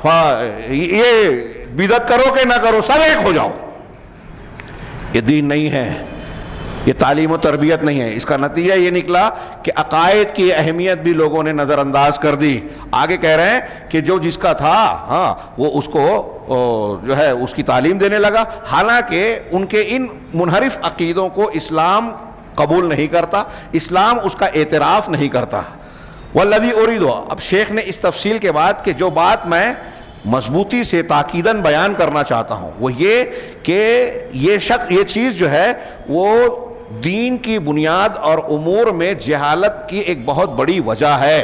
ہاں، یہ بدعت کرو کہ نہ کرو، سب ایک ہو جاؤ۔ یہ دین نہیں ہے، یہ تعلیم و تربیت نہیں ہے۔ اس کا نتیجہ یہ نکلا کہ عقائد کی اہمیت بھی لوگوں نے نظر انداز کر دی۔ آگے کہہ رہے ہیں کہ جو جس کا تھا، ہاں، وہ اس کو جو ہے اس کی تعلیم دینے لگا، حالانکہ ان کے ان منحرف عقیدوں کو اسلام قبول نہیں کرتا، اسلام اس کا اعتراف نہیں کرتا۔ والذی اریدو، اب شیخ نے اس تفصیل کے بعد کہ جو بات میں مضبوطی سے تاکیداً بیان کرنا چاہتا ہوں وہ یہ کہ یہ چیز جو ہے وہ دین کی بنیاد اور امور میں جہالت کی ایک بہت بڑی وجہ ہے،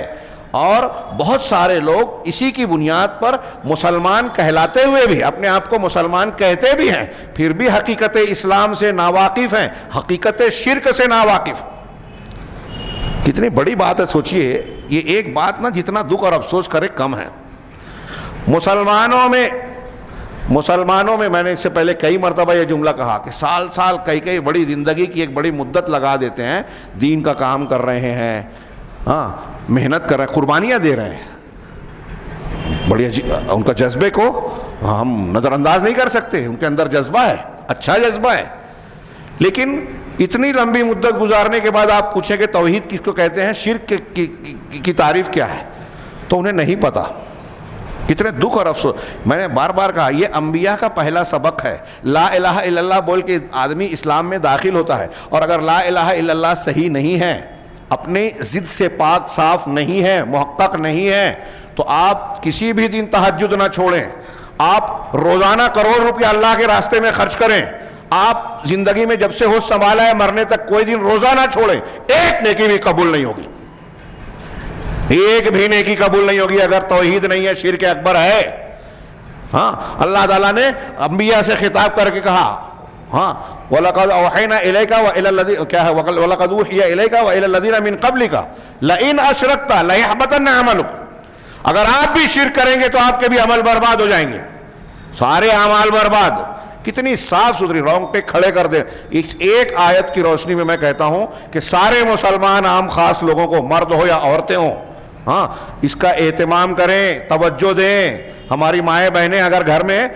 اور بہت سارے لوگ اسی کی بنیاد پر مسلمان کہلاتے ہوئے بھی اپنے آپ کو مسلمان کہتے بھی ہیں، پھر بھی حقیقت اسلام سے ناواقف ہیں، حقیقت شرک سے ناواقف۔ کتنی بڑی بات ہے، سوچئے، یہ ایک بات نہ جتنا دکھ اور افسوس کرے کم ہے۔ مسلمانوں میں میں نے اس سے پہلے کئی مرتبہ یہ جملہ کہا کہ سال کئی بڑی زندگی کی ایک بڑی مدت لگا دیتے ہیں، دین کا کام کر رہے ہیں، ہاں محنت کر رہے ہیں، قربانیاں دے رہے ہیں، بڑی ان کا جذبے کو ہم نظر انداز نہیں کر سکتے، ان کے اندر جذبہ ہے، اچھا جذبہ ہے، لیکن اتنی لمبی مدت گزارنے کے بعد آپ پوچھیں کہ توحید کس کو کہتے ہیں، شرک کی تعریف کیا ہے، تو انہیں نہیں پتا۔ کتنے دکھ اور افسوس، میں نے بار بار کہا یہ انبیاء کا پہلا سبق ہے، لا الہ الا اللہ بول کے آدمی اسلام میں داخل ہوتا ہے، اور اگر لا الہ الا اللہ صحیح نہیں ہے، اپنی ضد سے پاک صاف نہیں ہے، محقق نہیں ہے، تو آپ کسی بھی دن تہجد نہ چھوڑیں، آپ روزانہ کروڑ روپیہ اللہ کے راستے میں خرچ کریں، آپ زندگی میں جب سے ہوش سنبھالا ہے مرنے تک کوئی دن روزہ نہ چھوڑیں، ایک نیکی بھی قبول نہیں ہوگی، ایک بھی نیکی قبول نہیں ہوگی اگر توحید نہیں ہے، شرک اکبر ہے۔ ہاں اللہ تعالیٰ نے انبیاء سے خطاب کر کے کہا، ہاں وَلَقَدْ أَوْحَيْنَا إِلَيْكَ وَإِلَى الَّذِينَ کیا ہے وَلَقَدْ أُوحِيَ إِلَيْكَ وَإِلَى الَّذِينَ مِن قَبْلِكَ لَئِنْ أَشْرَكْتَ لَيَحْبَطَنَّ عَمَلُكَ، اگر آپ بھی شرک کریں گے تو آپ کے بھی عمل برباد ہو جائیں گے، سارے اعمال برباد۔ کتنی صاف ستھری رونگٹے کھڑے کر دیں اس ایک آیت کی روشنی میں۔ میں کہتا ہوں کہ سارے مسلمان عام خاص لوگوں کو، مرد ہو یا عورتیں ہوں، ہاں اس کا اہتمام کریں، توجہ دیں۔ ہماری مائیں بہنیں اگر گھر میں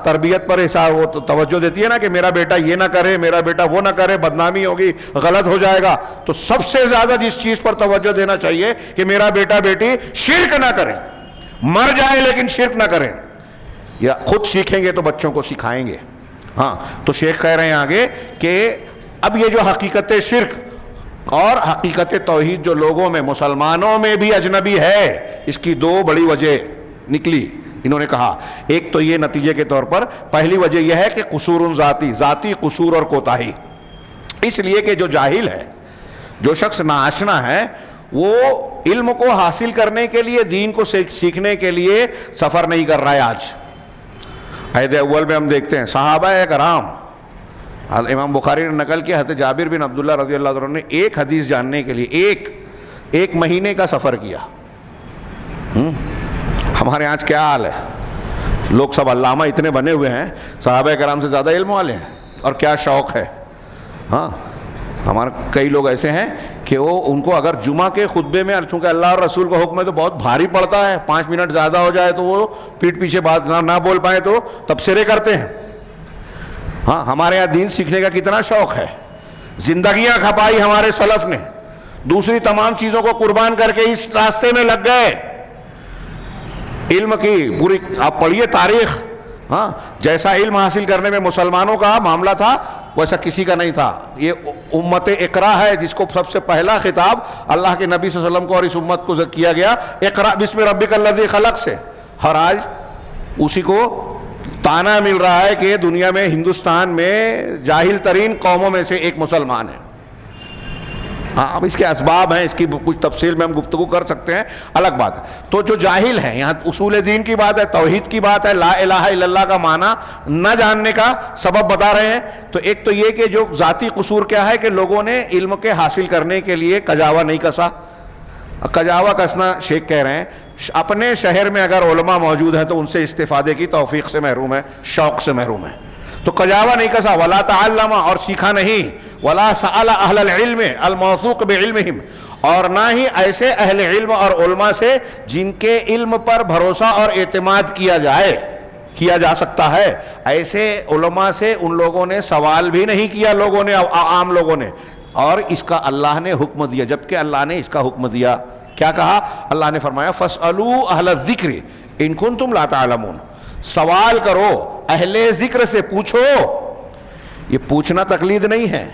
تربیت پر وہ توجہ دیتی ہے نا کہ میرا بیٹا یہ نہ کرے، میرا بیٹا وہ نہ کرے، بدنامی ہوگی، غلط ہو جائے گا، تو سب سے زیادہ جس چیز پر توجہ دینا چاہیے کہ میرا بیٹا بیٹی شرک نہ کریں، مر جائے لیکن شرک نہ کریں، یا خود سیکھیں گے تو بچوں کو سکھائیں گے۔ ہاں تو شیخ کہہ رہے ہیں آگے کہ اب یہ جو حقیقت شرک اور حقیقت توحید جو لوگوں میں، مسلمانوں میں بھی اجنبی ہے، اس کی دو بڑی وجہ نکلی۔ انہوں نے کہا ایک تو یہ نتیجے کے طور پر پہلی وجہ یہ ہے کہ قصور ذاتی قصور اور کوتاہی، اس لیے کہ جو جاہل ہے، جو شخص ناآشنا ہے، وہ علم کو حاصل کرنے کے لیے، دین کو سیکھنے کے لیے سفر نہیں کر رہا ہے۔ آج عہد اول میں ہم دیکھتے ہیں صحابہ کرام، امام بخاری نے نقل کیا حضرت جابر بن عبداللہ رضی اللہ عنہ نے ایک حدیث جاننے کے لیے ایک مہینے کا سفر کیا۔ ہمارے آج کیا حال ہے، لوگ سب علامہ اتنے بنے ہوئے ہیں، صحابہ کرام سے زیادہ علم والے ہیں، اور کیا شوق ہے۔ ہاں ہمارے کئی لوگ ایسے ہیں کہ ان کو اگر جمعہ کے خطبے میں چونکہ اللہ اور رسول کا حکم ہے تو بہت بھاری پڑتا ہے، 5 منٹ زیادہ ہو جائے تو وہ پیٹھ پیچھے بات نہ بول پائے تو تبصرے کرتے ہیں۔ ہاں ہمارے یہاں دین سیکھنے کا کتنا شوق ہے، زندگیاں کھپائی ہمارے سلف نے، دوسری تمام چیزوں کو قربان کر کے اس راستے میں لگ گئے۔ علم کی پوری آپ پڑھیے تاریخ، ہاں جیسا علم حاصل کرنے میں مسلمانوں کا معاملہ تھا ویسا کسی کا نہیں تھا۔ یہ امت اقرا ہے جس کو سب سے پہلا خطاب اللہ کے نبی صلی اللہ علیہ وسلم کو اور اس امت کو کیا گیا، اقرا بسم ربک الذی خلق سے، اور آج اسی کو تانا مل رہا ہے کہ دنیا میں، ہندوستان میں جاہل ترین قوموں میں سے ایک مسلمان ہے۔ ہاں اب اس کے اسباب ہیں، اس کی کچھ تفصیل میں ہم گفتگو کر سکتے ہیں، الگ بات ہے۔ تو جو جاہل ہیں، یہاں اصول دین کی بات ہے، توحید کی بات ہے، لا الہ الا اللہ کا معنی نہ جاننے کا سبب بتا رہے ہیں۔ تو ایک تو یہ کہ جو ذاتی قصور کیا ہے کہ لوگوں نے علم کے حاصل کرنے کے لیے کجاوا نہیں کسا۔ کجاوا کسنا شیخ کہہ رہے ہیں اپنے شہر میں اگر علماء موجود ہیں تو ان سے استفادے کی توفیق سے محروم ہے، شوق سے محروم ہے، تو کجاوا نہیں کسا، ولا تعلم اور سیکھا نہیں، ولا سأل اہل العلم الموثوق بعلمہم اور نہ ہی ایسے اہل علم اور علماء سے جن کے علم پر بھروسہ اور اعتماد کیا جا سکتا ہے، ایسے علماء سے ان لوگوں نے سوال بھی نہیں کیا، لوگوں نے، عام لوگوں نے، اور اس کا اللہ نے حکم دیا، جبکہ اللہ نے اس کا حکم دیا کیا کہا؟ اللہ نے فرمایا فَاسْأَلُوا أَهْلَ الذِّكْرِ إِن كُنتُمْ لَا تَعْلَمُونَ، سوال کرو، اہل ذکر سے پوچھو۔ یہ پوچھنا تقلید نہیں ہے،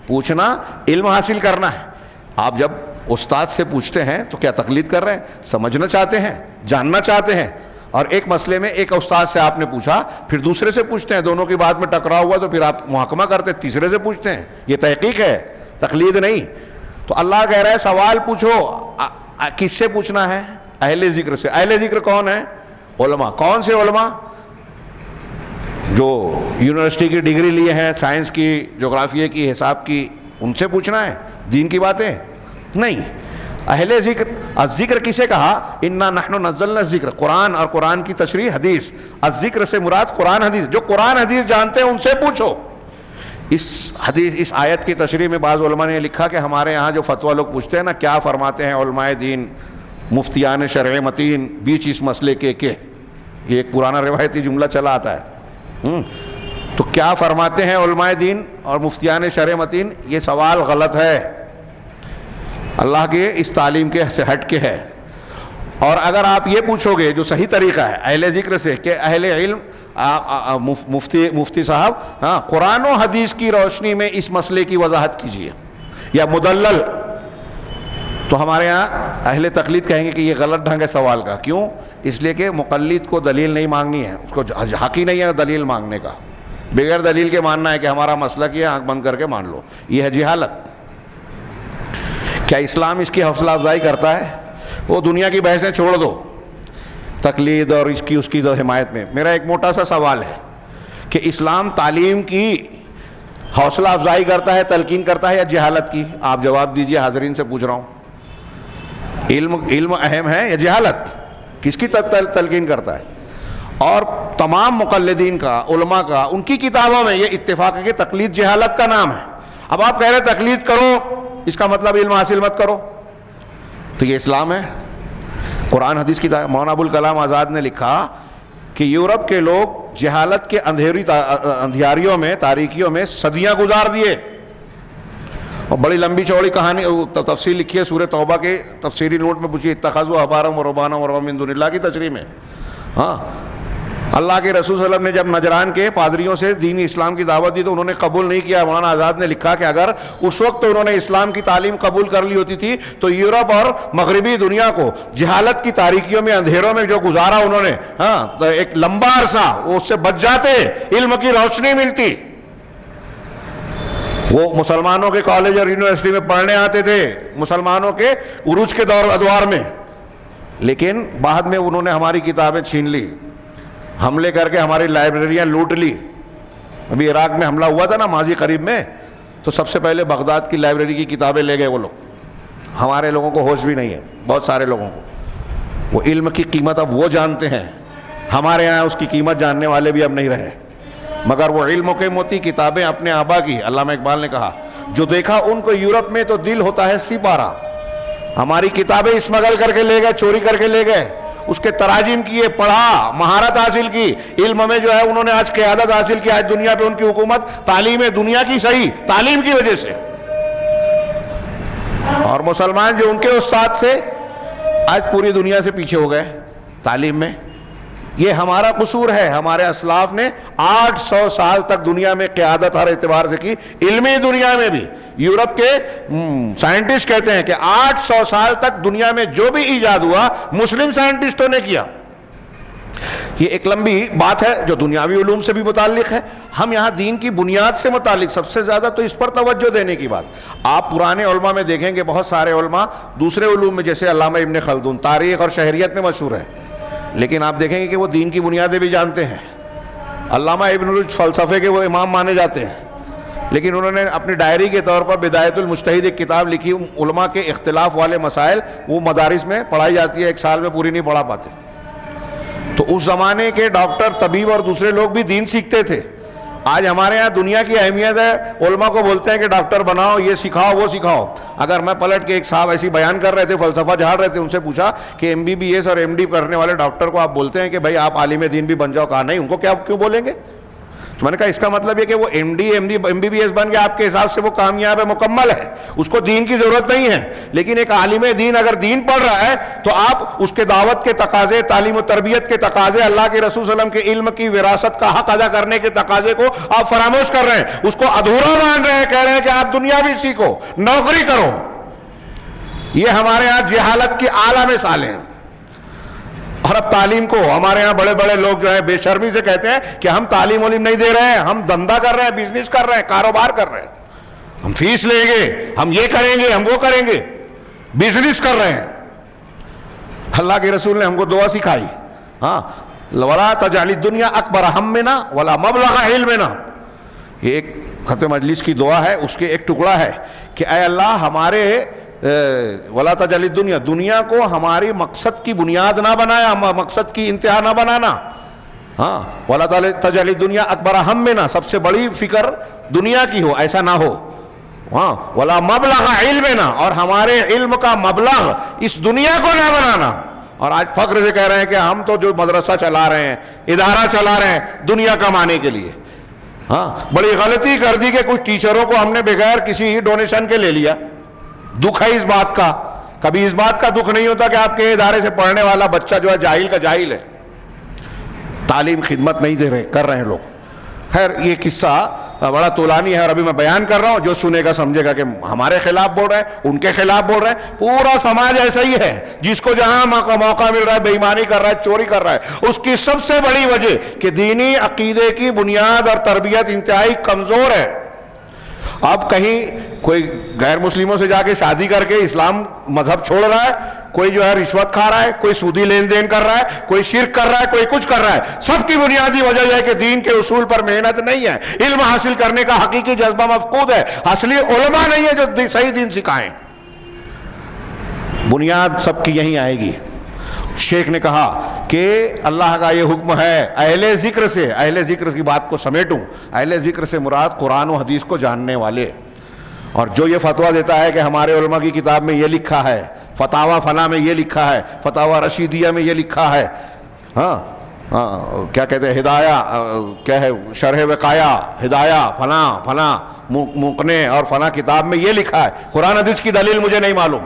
پوچھنا علم حاصل کرنا ہے۔ آپ جب استاد سے پوچھتے ہیں تو کیا تقلید کر رہے ہیں؟ سمجھنا چاہتے ہیں، جاننا چاہتے ہیں۔ اور ایک مسئلے میں ایک استاد سے آپ نے پوچھا، پھر دوسرے سے پوچھتے ہیں، دونوں کی بات میں ٹکراؤ ہوا تو پھر آپ محاکمہ کرتے ہیں، تیسرے سے پوچھتے ہیں۔ یہ تحقیق ہے، تقلید نہیں۔ تو اللہ کہہ رہا ہے سوال پوچھو۔ کس سے پوچھنا ہے؟ اہل ذکر سے۔ اہل ذکر کون ہے؟ علماء۔ کون سے علماء؟ جو یونیورسٹی کی ڈگری لیے ہیں، سائنس کی، جغرافیہ کی، حساب کی، ان سے پوچھنا ہے دین کی باتیں؟ نہیں۔ اہل ذکر الذکر کسے کہا؟ انا نحن نزلنا الذکر، قرآن اور قرآن کی تشریح حدیث. الذکر سے مراد قرآن حدیث، جو قرآن حدیث جانتے ہیں ان سے پوچھو. اس آیت کی تشریح میں بعض علماء نے لکھا کہ ہمارے یہاں جو فتویٰ لوگ پوچھتے ہیں نا، کیا فرماتے ہیں علماء دین مفتیان شرع متین بیچ اس مسئلے کے، یہ ایک پرانا روایتی جملہ چلا آتا ہے. تو کیا فرماتے ہیں علماء دین اور مفتیان شرع متین؟ یہ سوال غلط ہے، اللہ کے اس تعلیم کے سے ہٹ کے ہے. اور اگر آپ یہ پوچھو گے جو صحیح طریقہ ہے اہل ذکر سے کہ اہل علم مفتی صاحب ہاں قرآن و حدیث کی روشنی میں اس مسئلے کی وضاحت کیجیے یا مدلل، تو ہمارے یہاں اہل تقلید کہیں گے کہ یہ غلط ڈھنگ ہے سوال کا. کیوں؟ اس لیے کہ مقلد کو دلیل نہیں مانگنی ہے، اس کو حق ہی نہیں ہے دلیل مانگنے کا. بغیر دلیل کے ماننا ہے کہ ہمارا مسلک یہ آنکھ بند کر کے مان لو، یہ ہے جہالت. کیا اسلام اس کی حوصلہ افزائی کرتا ہے؟ وہ دنیا کی بحثیں چھوڑ دو، تقلید اور اس کی حمایت میں. میرا ایک موٹا سا سوال ہے کہ اسلام تعلیم کی حوصلہ افزائی کرتا ہے، تلقین کرتا ہے یا جہالت کی؟ آپ جواب دیجئے، حاضرین سے پوچھ رہا ہوں. علم اہم ہے یا جہالت؟ کس کی تلقین کرتا ہے؟ اور تمام مقلدین کا، علماء کا، ان کی کتابوں میں یہ اتفاق ہے کہ تقلید جہالت کا نام ہے. اب آپ کہہ رہے تقلید کرو، اس کا مطلب علم حاصل مت کرو، تو یہ اسلام ہے؟ قرآن حدیث کی مولانا ابوالکلام آزاد نے لکھا کہ یورپ کے لوگ جہالت کے اندھیاریوں میں، تاریکیوں میں صدیاں گزار دیے. اور بڑی لمبی چوڑی کہانی تفصیل لکھی ہے سورہ توبہ کے تفسیری نوٹ میں، پوچھیے اتخذوا احبارهم ورهبانهم وربا من دون اللہ کی تشریح میں. ہاں اللہ کے رسول صلی اللہ علیہ وسلم نے جب نجران کے پادریوں سے دین اسلام کی دعوت دی تو انہوں نے قبول نہیں کیا. مولانا آزاد نے لکھا کہ اگر اس وقت انہوں نے اسلام کی تعلیم قبول کر لی ہوتی تھی تو یورپ اور مغربی دنیا کو جہالت کی تاریکیوں میں، اندھیروں میں جو گزارا انہوں نے، ہاں تو ایک لمبا عرصہ وہ اس سے بچ جاتے، علم کی روشنی ملتی. وہ مسلمانوں کے کالج اور یونیورسٹی میں پڑھنے آتے تھے، مسلمانوں کے عروج کے دور ادوار میں، لیکن بعد میں انہوں نے ہماری کتابیں چھین لی، حملے کر کے ہماری لائبریریاں لوٹ لی. ابھی عراق میں حملہ ہوا تھا نا ماضی قریب میں، تو سب سے پہلے بغداد کی لائبریری کی کتابیں لے گئے وہ لوگ. ہمارے لوگوں کو ہوش بھی نہیں ہے، بہت سارے لوگوں کو. وہ علم کی قیمت اب وہ جانتے ہیں، ہمارے یہاں اس کی قیمت جاننے والے بھی اب نہیں رہے. مگر وہ علم کے موتی کتابیں اپنے آبا کی، علامہ اقبال نے کہا جو دیکھا ان کو یورپ میں تو دل ہوتا ہے سی پارا. ہماری کتابیں اسمگل کر کے لے گئے، چوری کر کے لے گئے، اس کے تراجم کیے، پڑھا، مہارت حاصل کی. علم میں جو ہے انہوں نے آج قیادت حاصل کی. آج دنیا پہ ان کی حکومت تعلیم دنیا کی صحیح تعلیم کی وجہ سے. اور مسلمان جو ان کے استاد سے آج پوری دنیا سے پیچھے ہو گئے تعلیم میں. یہ ہمارا قصور ہے. ہمارے اسلاف نے 800 سال تک دنیا میں قیادت ہر اعتبار سے کی، علمی دنیا میں بھی. یورپ کے سائنٹسٹ کہتے ہیں کہ 800 سال تک دنیا میں جو بھی ایجاد ہوا مسلم سائنٹسٹوں نے کیا. یہ ایک لمبی بات ہے جو دنیاوی علوم سے بھی متعلق ہے. ہم یہاں دین کی بنیاد سے متعلق سب سے زیادہ تو اس پر توجہ دینے کی بات. آپ پرانے علماء میں دیکھیں گے بہت سارے علماء دوسرے علوم میں، جیسے علامہ ابن خلدون تاریخ اور شہریت میں مشہور ہے، لیکن آپ دیکھیں گے کہ وہ دین کی بنیادیں بھی جانتے ہیں. علامہ ابن رشد فلسفے کے وہ امام مانے جاتے ہیں، لیکن انہوں نے اپنی ڈائری کے طور پر بدایت المجتہد ایک کتاب لکھی. علماء کے اختلاف والے مسائل وہ مدارس میں پڑھائی جاتی ہے، ایک سال میں پوری نہیں پڑھا پاتے. تو اس زمانے کے ڈاکٹر، طبیب اور دوسرے لوگ بھی دین سیکھتے تھے. آج ہمارے ہاں دنیا کی اہمیت ہے، علماء کو بولتے ہیں کہ ڈاکٹر بناؤ، یہ سکھاؤ وہ سکھاؤ. اگر میں پلٹ کے ایک صاحب ایسی بیان کر رہے تھے، فلسفہ جھاڑ رہے تھے، ان سے پوچھا کہ MBBS اور MD کرنے والے ڈاکٹر کو آپ بولتے ہیں کہ بھائی آپ عالم دین بھی بن جاؤ؟ کہا نہیں، ان کو کیا کیوں بولیں گے؟ تو میں نے کہا اس کا مطلب یہ کہ وہ MD MBBS بن کے آپ کے حساب سے وہ کامیاب ہے، مکمل ہے، اس کو دین کی ضرورت نہیں ہے. لیکن ایک عالم دین اگر دین پڑھ رہا ہے تو آپ اس کے دعوت کے تقاضے، تعلیم و تربیت کے تقاضے، اللہ کے رسول صلی اللہ علیہ وسلم کے علم کی وراثت کا حق ادا کرنے کے تقاضے کو آپ فراموش کر رہے ہیں، اس کو ادھورا مان رہے ہیں. کہہ رہے ہیں کہ آپ دنیا بھی سیکھو، نوکری کرو. یہ ہمارے ہاں جہالت کی اعلیٰ مثالیں ہیں. اور اب تعلیم کو ہمارے ہاں بڑے بڑے لوگ جو ہے بے شرمی سے کہتے ہیں کہ ہم تعلیم علم نہیں دے رہے ہیں، ہم دھندا کر رہے ہیں، بزنس کر رہے ہیں، کاروبار کر رہے ہیں، ہم فیس لیں گے، ہم یہ کریں گے، ہم وہ کریں گے، بزنس کر رہے ہیں. اللہ کے رسول نے ہم کو دعا سکھائی، ہاں وَلَا تَجْعَلِ الدُّنْيَا أَكْبَرَ هَمِّنَا وَلَا مَبْلَغَ عِلْمِنَا. یہ ایک ختم مجلس کی دعا ہے، اس کے ایک ٹکڑا ہے کہ اے اللہ ہمارے ولا تجعل الدنیا، دنیا کو ہماری مقصد کی بنیاد نہ بنایا، مقصد کی انتہا نہ بنانا. ہاں ولا تجعل الدنیا اکبر ہمنا، سب سے بڑی فکر دنیا کی ہو، ایسا نہ ہو. ہاں ولا مبلغ علمنا، اور ہمارے علم کا مبلغ اس دنیا کو نہ بنانا. اور آج فخر سے کہہ رہے ہیں کہ ہم تو جو مدرسہ چلا رہے ہیں، ادارہ چلا رہے ہیں دنیا کمانے کے لیے. ہاں بڑی غلطی کر دی کہ کچھ ٹیچروں کو ہم نے بغیر کسی ڈونیشن کے لے لیا. دکھ ہے اس بات کا. کبھی اس بات کا دکھ نہیں ہوتا کہ آپ کے ادارے سے پڑھنے والا بچہ جو ہے جاہل کا جاہل ہے، تعلیم خدمت نہیں دے رہے کر رہے ہیں لوگ. خیر یہ قصہ بڑا طولانی ہے اور ابھی میں بیان کر رہا ہوں، جو سنے گا سمجھے گا کہ ہمارے خلاف بول رہے ہیں، ان کے خلاف بول رہے ہیں. پورا سماج ایسا ہی ہے، جس کو جہاں موقع مل رہا ہے بے ایمانی کر رہا ہے، چوری کر رہا ہے. اس کی سب سے بڑی وجہ کہ دینی عقیدے کی بنیاد اور تربیت انتہائی کمزور ہے. اب کہیں کوئی غیر مسلموں سے جا کے شادی کر کے اسلام مذہب چھوڑ رہا ہے، کوئی جو ہے رشوت کھا رہا ہے، کوئی سودی لین دین کر رہا ہے، کوئی شرک کر رہا ہے، کوئی کچھ کر رہا ہے. سب کی بنیادی وجہ یہ ہے کہ دین کے اصول پر محنت نہیں ہے، علم حاصل کرنے کا حقیقی جذبہ مفقود ہے، اصلی علماء نہیں ہے جو صحیح دین سکھائیں. بنیاد سب کی یہیں آئے گی. شیخ نے کہا کہ اللہ کا یہ حکم ہے اہل ذکر سے، اہل ذکر کی بات کو سمیٹوں، اہل ذکر سے مراد قرآن و حدیث کو جاننے والے. اور جو یہ فتویٰ دیتا ہے کہ ہمارے علماء کی کتاب میں یہ لکھا ہے، فتاوی فلاں میں یہ لکھا ہے، فتاوی رشیدیہ میں یہ لکھا ہے، کیا کہتے ہیں ہدایہ، کیا ہے شرح وقایہ ہدایہ فلاں فلاں مقنے اور فلاں کتاب میں یہ لکھا ہے، قرآن حدیث کی دلیل مجھے نہیں معلوم.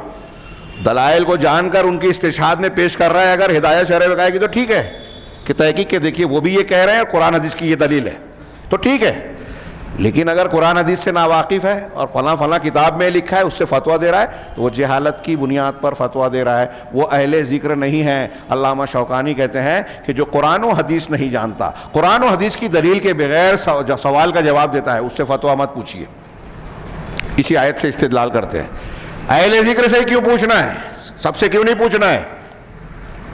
دلائل کو جان کر ان کی استشہاد میں پیش کر رہا ہے. اگر ہدایہ شرح وقایہ کی تو ٹھیک ہے کہ تحقیق کے دیکھیے وہ بھی یہ کہہ رہے ہیں قرآن حدیث کی یہ دلیل ہے تو ٹھیک ہے. لیکن اگر قرآن حدیث سے ناواقف ہے اور فلاں فلاں کتاب میں لکھا ہے اس سے فتویٰ دے رہا ہے تو وہ جہالت کی بنیاد پر فتویٰ دے رہا ہے، وہ اہل ذکر نہیں ہے. علامہ شوکانی کہتے ہیں کہ جو قرآن و حدیث نہیں جانتا، قرآن و حدیث کی دلیل کے بغیر سوال کا جواب دیتا ہے، اس سے فتویٰ مت پوچھیے. اسی آیت سے استدلال کرتے ہیں. اہل ذکر سے کیوں پوچھنا ہے، سب سے کیوں نہیں پوچھنا ہے؟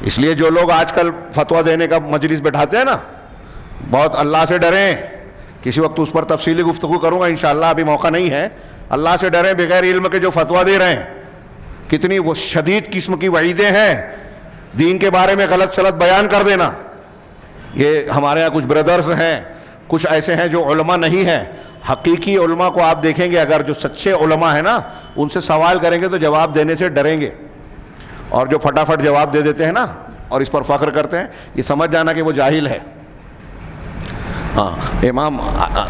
اس لیے جو لوگ آج کل فتویٰ دینے کا مجلس بیٹھاتے ہیں نا، بہت اللہ سے ڈریں. کسی وقت اس پر تفصیلی گفتگو کروں گا انشاءاللہ، ابھی موقع نہیں ہے. اللہ سے ڈریں، بغیر علم کے جو فتویٰ دے رہے ہیں کتنی وہ شدید قسم کی وعیدیں ہیں. دین کے بارے میں غلط سلط بیان کر دینا. یہ ہمارے یہاں کچھ بردرز ہیں، کچھ ایسے ہیں جو علماء نہیں ہیں. حقیقی علماء کو آپ دیکھیں گے، اگر جو سچے علماء ہیں نا ان سے سوال کریں گے تو جواب دینے سے ڈریں گے. اور جو پھٹافٹ جواب دے دیتے ہیں نا اور اس پر فخر کرتے ہیں، یہ سمجھ جانا کہ وہ جاہل ہے. امام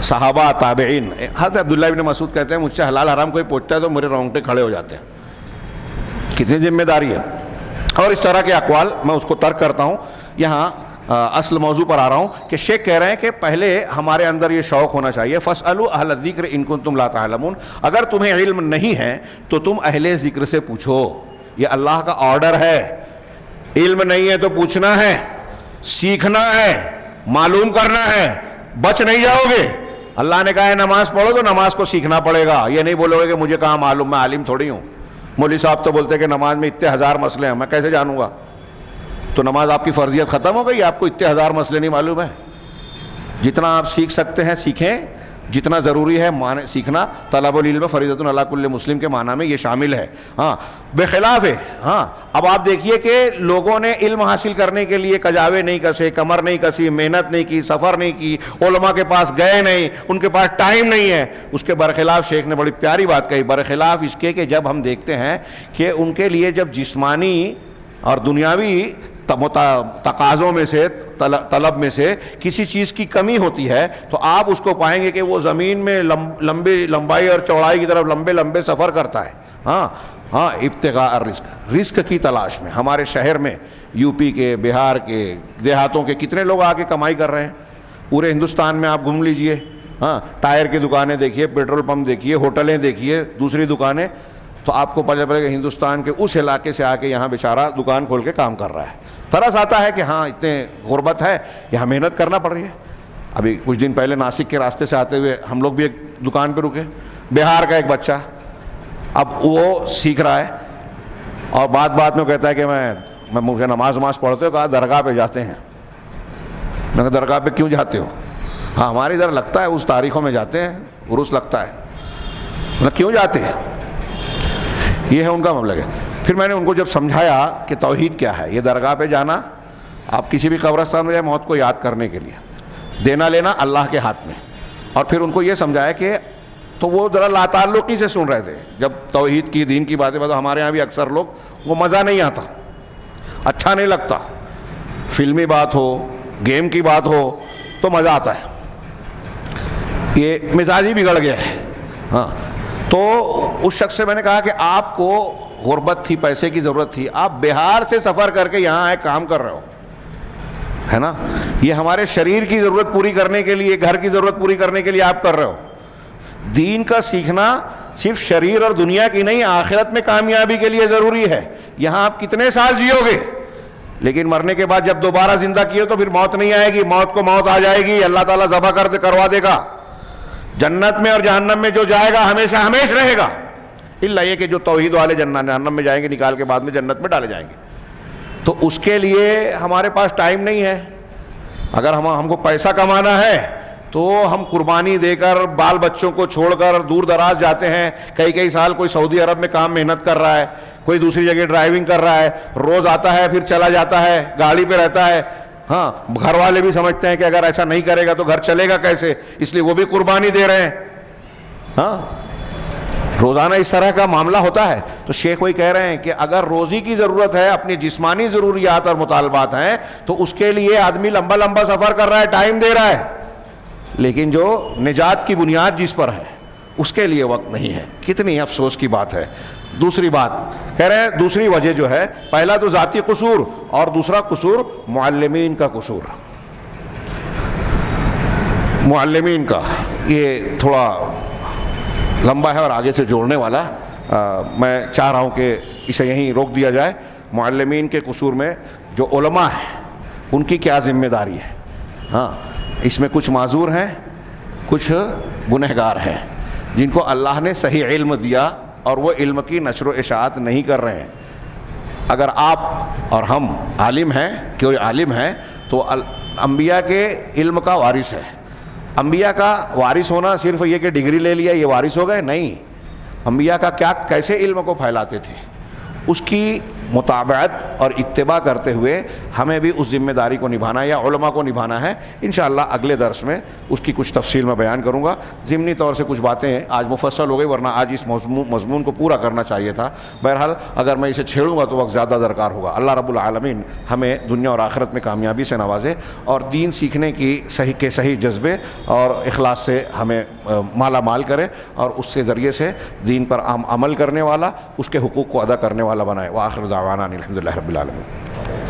صحابہ تابعین، حضرت عبداللہ ابن مسعود کہتے ہیں مجھ سے حلال حرام کوئی پوچھتا ہے تو میرے رونگٹے کھڑے ہو جاتے ہیں. کتنی ذمہ داری ہے. اور اس طرح کے اقوال میں اس کو ترک کرتا ہوں. یہاں اصل موضوع پر آ رہا ہوں کہ شیخ کہہ رہے ہیں کہ پہلے ہمارے اندر یہ شوق ہونا چاہیے. فَاسْأَلُوا أَهْلَ الذِّكْرِ إِن كُنتُمْ لَا تَعْلَمُونَ، اگر تمہیں علم نہیں ہے تو تم اہل ذکر سے پوچھو. یہ اللہ کا آرڈر ہے. علم نہیں ہے تو پوچھنا ہے، سیکھنا ہے، معلوم کرنا ہے، بچ نہیں جاؤ گے. اللہ نے کہا ہے نماز پڑھو تو نماز کو سیکھنا پڑے گا. یہ نہیں بولو گے کہ مجھے کہاں معلوم، میں عالم تھوڑی ہوں. مولوی صاحب تو بولتے ہیں کہ نماز میں اتنے ہزار مسئلے ہیں، میں کیسے جانوں گا؟ تو نماز آپ کی فرضیت ختم ہو گئی؟ آپ کو اتنے ہزار مسئلے نہیں معلوم ہے؟ جتنا آپ سیکھ سکتے ہیں سیکھیں، جتنا ضروری ہے سیکھنا. طلب العلم فریضۃ علی کل مسلم کے معنی میں یہ شامل ہے. بخلاف ہے. اب آپ دیکھیے کہ لوگوں نے علم حاصل کرنے کے لیے کجاوے نہیں کسے، کمر نہیں کسی، محنت نہیں کی، سفر نہیں کی، علماء کے پاس گئے نہیں، ان کے پاس ٹائم نہیں ہے. اس کے برخلاف شیخ نے بڑی پیاری بات کہی، برخلاف اس کے کہ جب ہم دیکھتے ہیں کہ ان کے لیے جب جسمانی اور دنیاوی تقاضوں میں سے، طلب میں سے کسی چیز کی کمی ہوتی ہے تو آپ اس کو پائیں گے کہ وہ زمین میں لمبائی اور چوڑائی کی طرف لمبے لمبے سفر کرتا ہے. ابتغاء الرزق، رزق کی تلاش میں. ہمارے شہر میں یو پی کے، بہار کے، دیہاتوں کے کتنے لوگ آ کے کمائی کر رہے ہیں. پورے ہندوستان میں آپ گھوم لیجئے، ٹائر کی دکانیں دیکھیے، پیٹرول پمپ دیکھیے، ہوٹلیں دیکھیے، دوسری دکانیں، تو آپ کو پتہ چلے کہ ہندوستان کے اس علاقے سے آ کے یہاں بیچارہ دکان کھول کے کام کر رہا ہے. ترس آتا ہے کہ اتنے غربت ہے، یہاں محنت کرنا پڑ رہی ہے. ابھی کچھ دن پہلے ناسک کے راستے سے آتے ہوئے ہم لوگ بھی ایک دکان پہ رکے. بہار کا ایک بچہ، اب وہ سیکھ رہا ہے اور بات بات میں کہتا ہے کہ میں مجھے نماز پڑھتے ہو، کہا درگاہ پہ جاتے ہیں. میں کہا درگاہ پہ کیوں جاتے ہو؟ ہمارے ادھر لگتا ہے اس تاریخوں میں جاتے ہیں، عرس لگتا ہے. کیوں جاتے ہیں؟ یہ ہے ان کا مبلغ ہے۔ پھر میں نے ان کو جب سمجھایا کہ توحید کیا ہے، یہ درگاہ پہ جانا، آپ کسی بھی قبرستان میں جائیں موت کو یاد کرنے کے لیے، دینا لینا اللہ کے ہاتھ میں، اور پھر ان کو یہ سمجھایا کہ تو وہ ذرا لا تعلقی سے سن رہے تھے جب توحید کی دین کی باتیں ہمارے یہاں بھی اکثر لوگ وہ مزہ نہیں آتا، اچھا نہیں لگتا، فلمی بات ہو گیم کی بات ہو تو مزہ آتا ہے، یہ مزاج ہی بگڑ گیا ہے۔ ہاں، تو اس شخص سے میں نے کہا کہ آپ کو غربت تھی، پیسے کی ضرورت تھی، آپ بہار سے سفر کر کے یہاں آئے کام کر رہے ہو، ہے نا، یہ ہمارے شریر کی ضرورت پوری کرنے کے لیے، گھر کی ضرورت پوری کرنے کے لیے آپ کر رہے ہو۔ دین کا سیکھنا صرف شریر اور دنیا کی نہیں، آخرت میں کامیابی کے لیے ضروری ہے۔ یہاں آپ کتنے سال جیو گے، لیکن مرنے کے بعد جب دوبارہ زندہ کیے تو پھر موت نہیں آئے گی، موت کو موت آ جائے گی، اللہ تعالیٰ ذبح کروا دے گا۔ جنت میں اور جہنم میں جو جائے گا ہمیشہ ہمیشہ رہے گا، الا یہ کہ جو توحید والے جہنم میں جائیں گے، نکال کے بعد میں جنت میں ڈالے جائیں گے۔ تو اس کے لیے ہمارے پاس ٹائم نہیں ہے۔ اگر ہم کو پیسہ کمانا ہے تو ہم قربانی دے کر بال بچوں کو چھوڑ کر دور دراز جاتے ہیں، کئی سال کوئی سعودی عرب میں کام محنت کر رہا ہے، کوئی دوسری جگہ ڈرائیونگ کر رہا ہے، روز آتا ہے پھر چلا جاتا ہے، گاڑی پہ رہتا ہے۔ ہاں، گھر والے بھی سمجھتے ہیں کہ اگر ایسا نہیں کرے گا تو گھر چلے گا کیسے، اس لیے وہ بھی قربانی دے رہے ہیں۔ ہاں، روزانہ اس طرح کا معاملہ ہوتا ہے۔ تو شیخ وہی کہہ رہے ہیں کہ اگر روزی کی ضرورت ہے، اپنی جسمانی ضروریات اور مطالبات ہیں، تو اس کے لیے آدمی لمبا لمبا سفر کر رہا ہے، ٹائم دے رہا ہے، لیکن جو نجات کی بنیاد جس پر ہے اس کے لیے وقت نہیں ہے۔ کتنی افسوس کی بات ہے۔ دوسری بات کہہ رہے ہیں، دوسری وجہ جو ہے، پہلا تو ذاتی قصور اور دوسرا قصور معلمین کا قصور۔ معلمین کا یہ تھوڑا لمبا ہے اور آگے سے جوڑنے والا، میں چاہ رہا ہوں کہ اسے یہیں روک دیا جائے۔ معلمین کے قصور میں جو علماء ہیں ان کی کیا ذمہ داری ہے؟ ہاں، اس میں کچھ معذور ہیں، کچھ گنہگار ہیں جن کو اللہ نے صحیح علم دیا اور وہ علم کی نشر و اشاعت نہیں کر رہے ہیں۔ اگر آپ اور ہم عالم ہیں، کوئی عالم ہے تو انبیاء کے علم کا وارث ہے۔ انبیاء کا وارث ہونا صرف یہ کہ ڈگری لے لیا یہ وارث ہو گئے، نہیں۔ انبیاء کا کیسے علم کو پھیلاتے تھے، اس کی متابعت اور اتباع کرتے ہوئے ہمیں بھی اس ذمہ داری کو نبھانا ہے یا علماء کو نبھانا ہے۔ انشاءاللہ اگلے درس میں اس کی کچھ تفصیل میں بیان کروں گا۔ ضمنی طور سے کچھ باتیں آج مفصل ہو گئی، ورنہ آج اس مضمون کو پورا کرنا چاہیے تھا۔ بہرحال اگر میں اسے چھیڑوں گا تو وقت زیادہ درکار ہوگا۔ اللہ رب العالمین ہمیں دنیا اور آخرت میں کامیابی سے نوازے اور دین سیکھنے کی صحیح جذبے اور اخلاص سے ہمیں مالا مال کرے اور اس کے ذریعے سے دین پر عمل کرنے والا، اس کے حقوق کو ادا کرنے والا بنائے۔ وآخر دعوانا الحمدللہ رب العالمین۔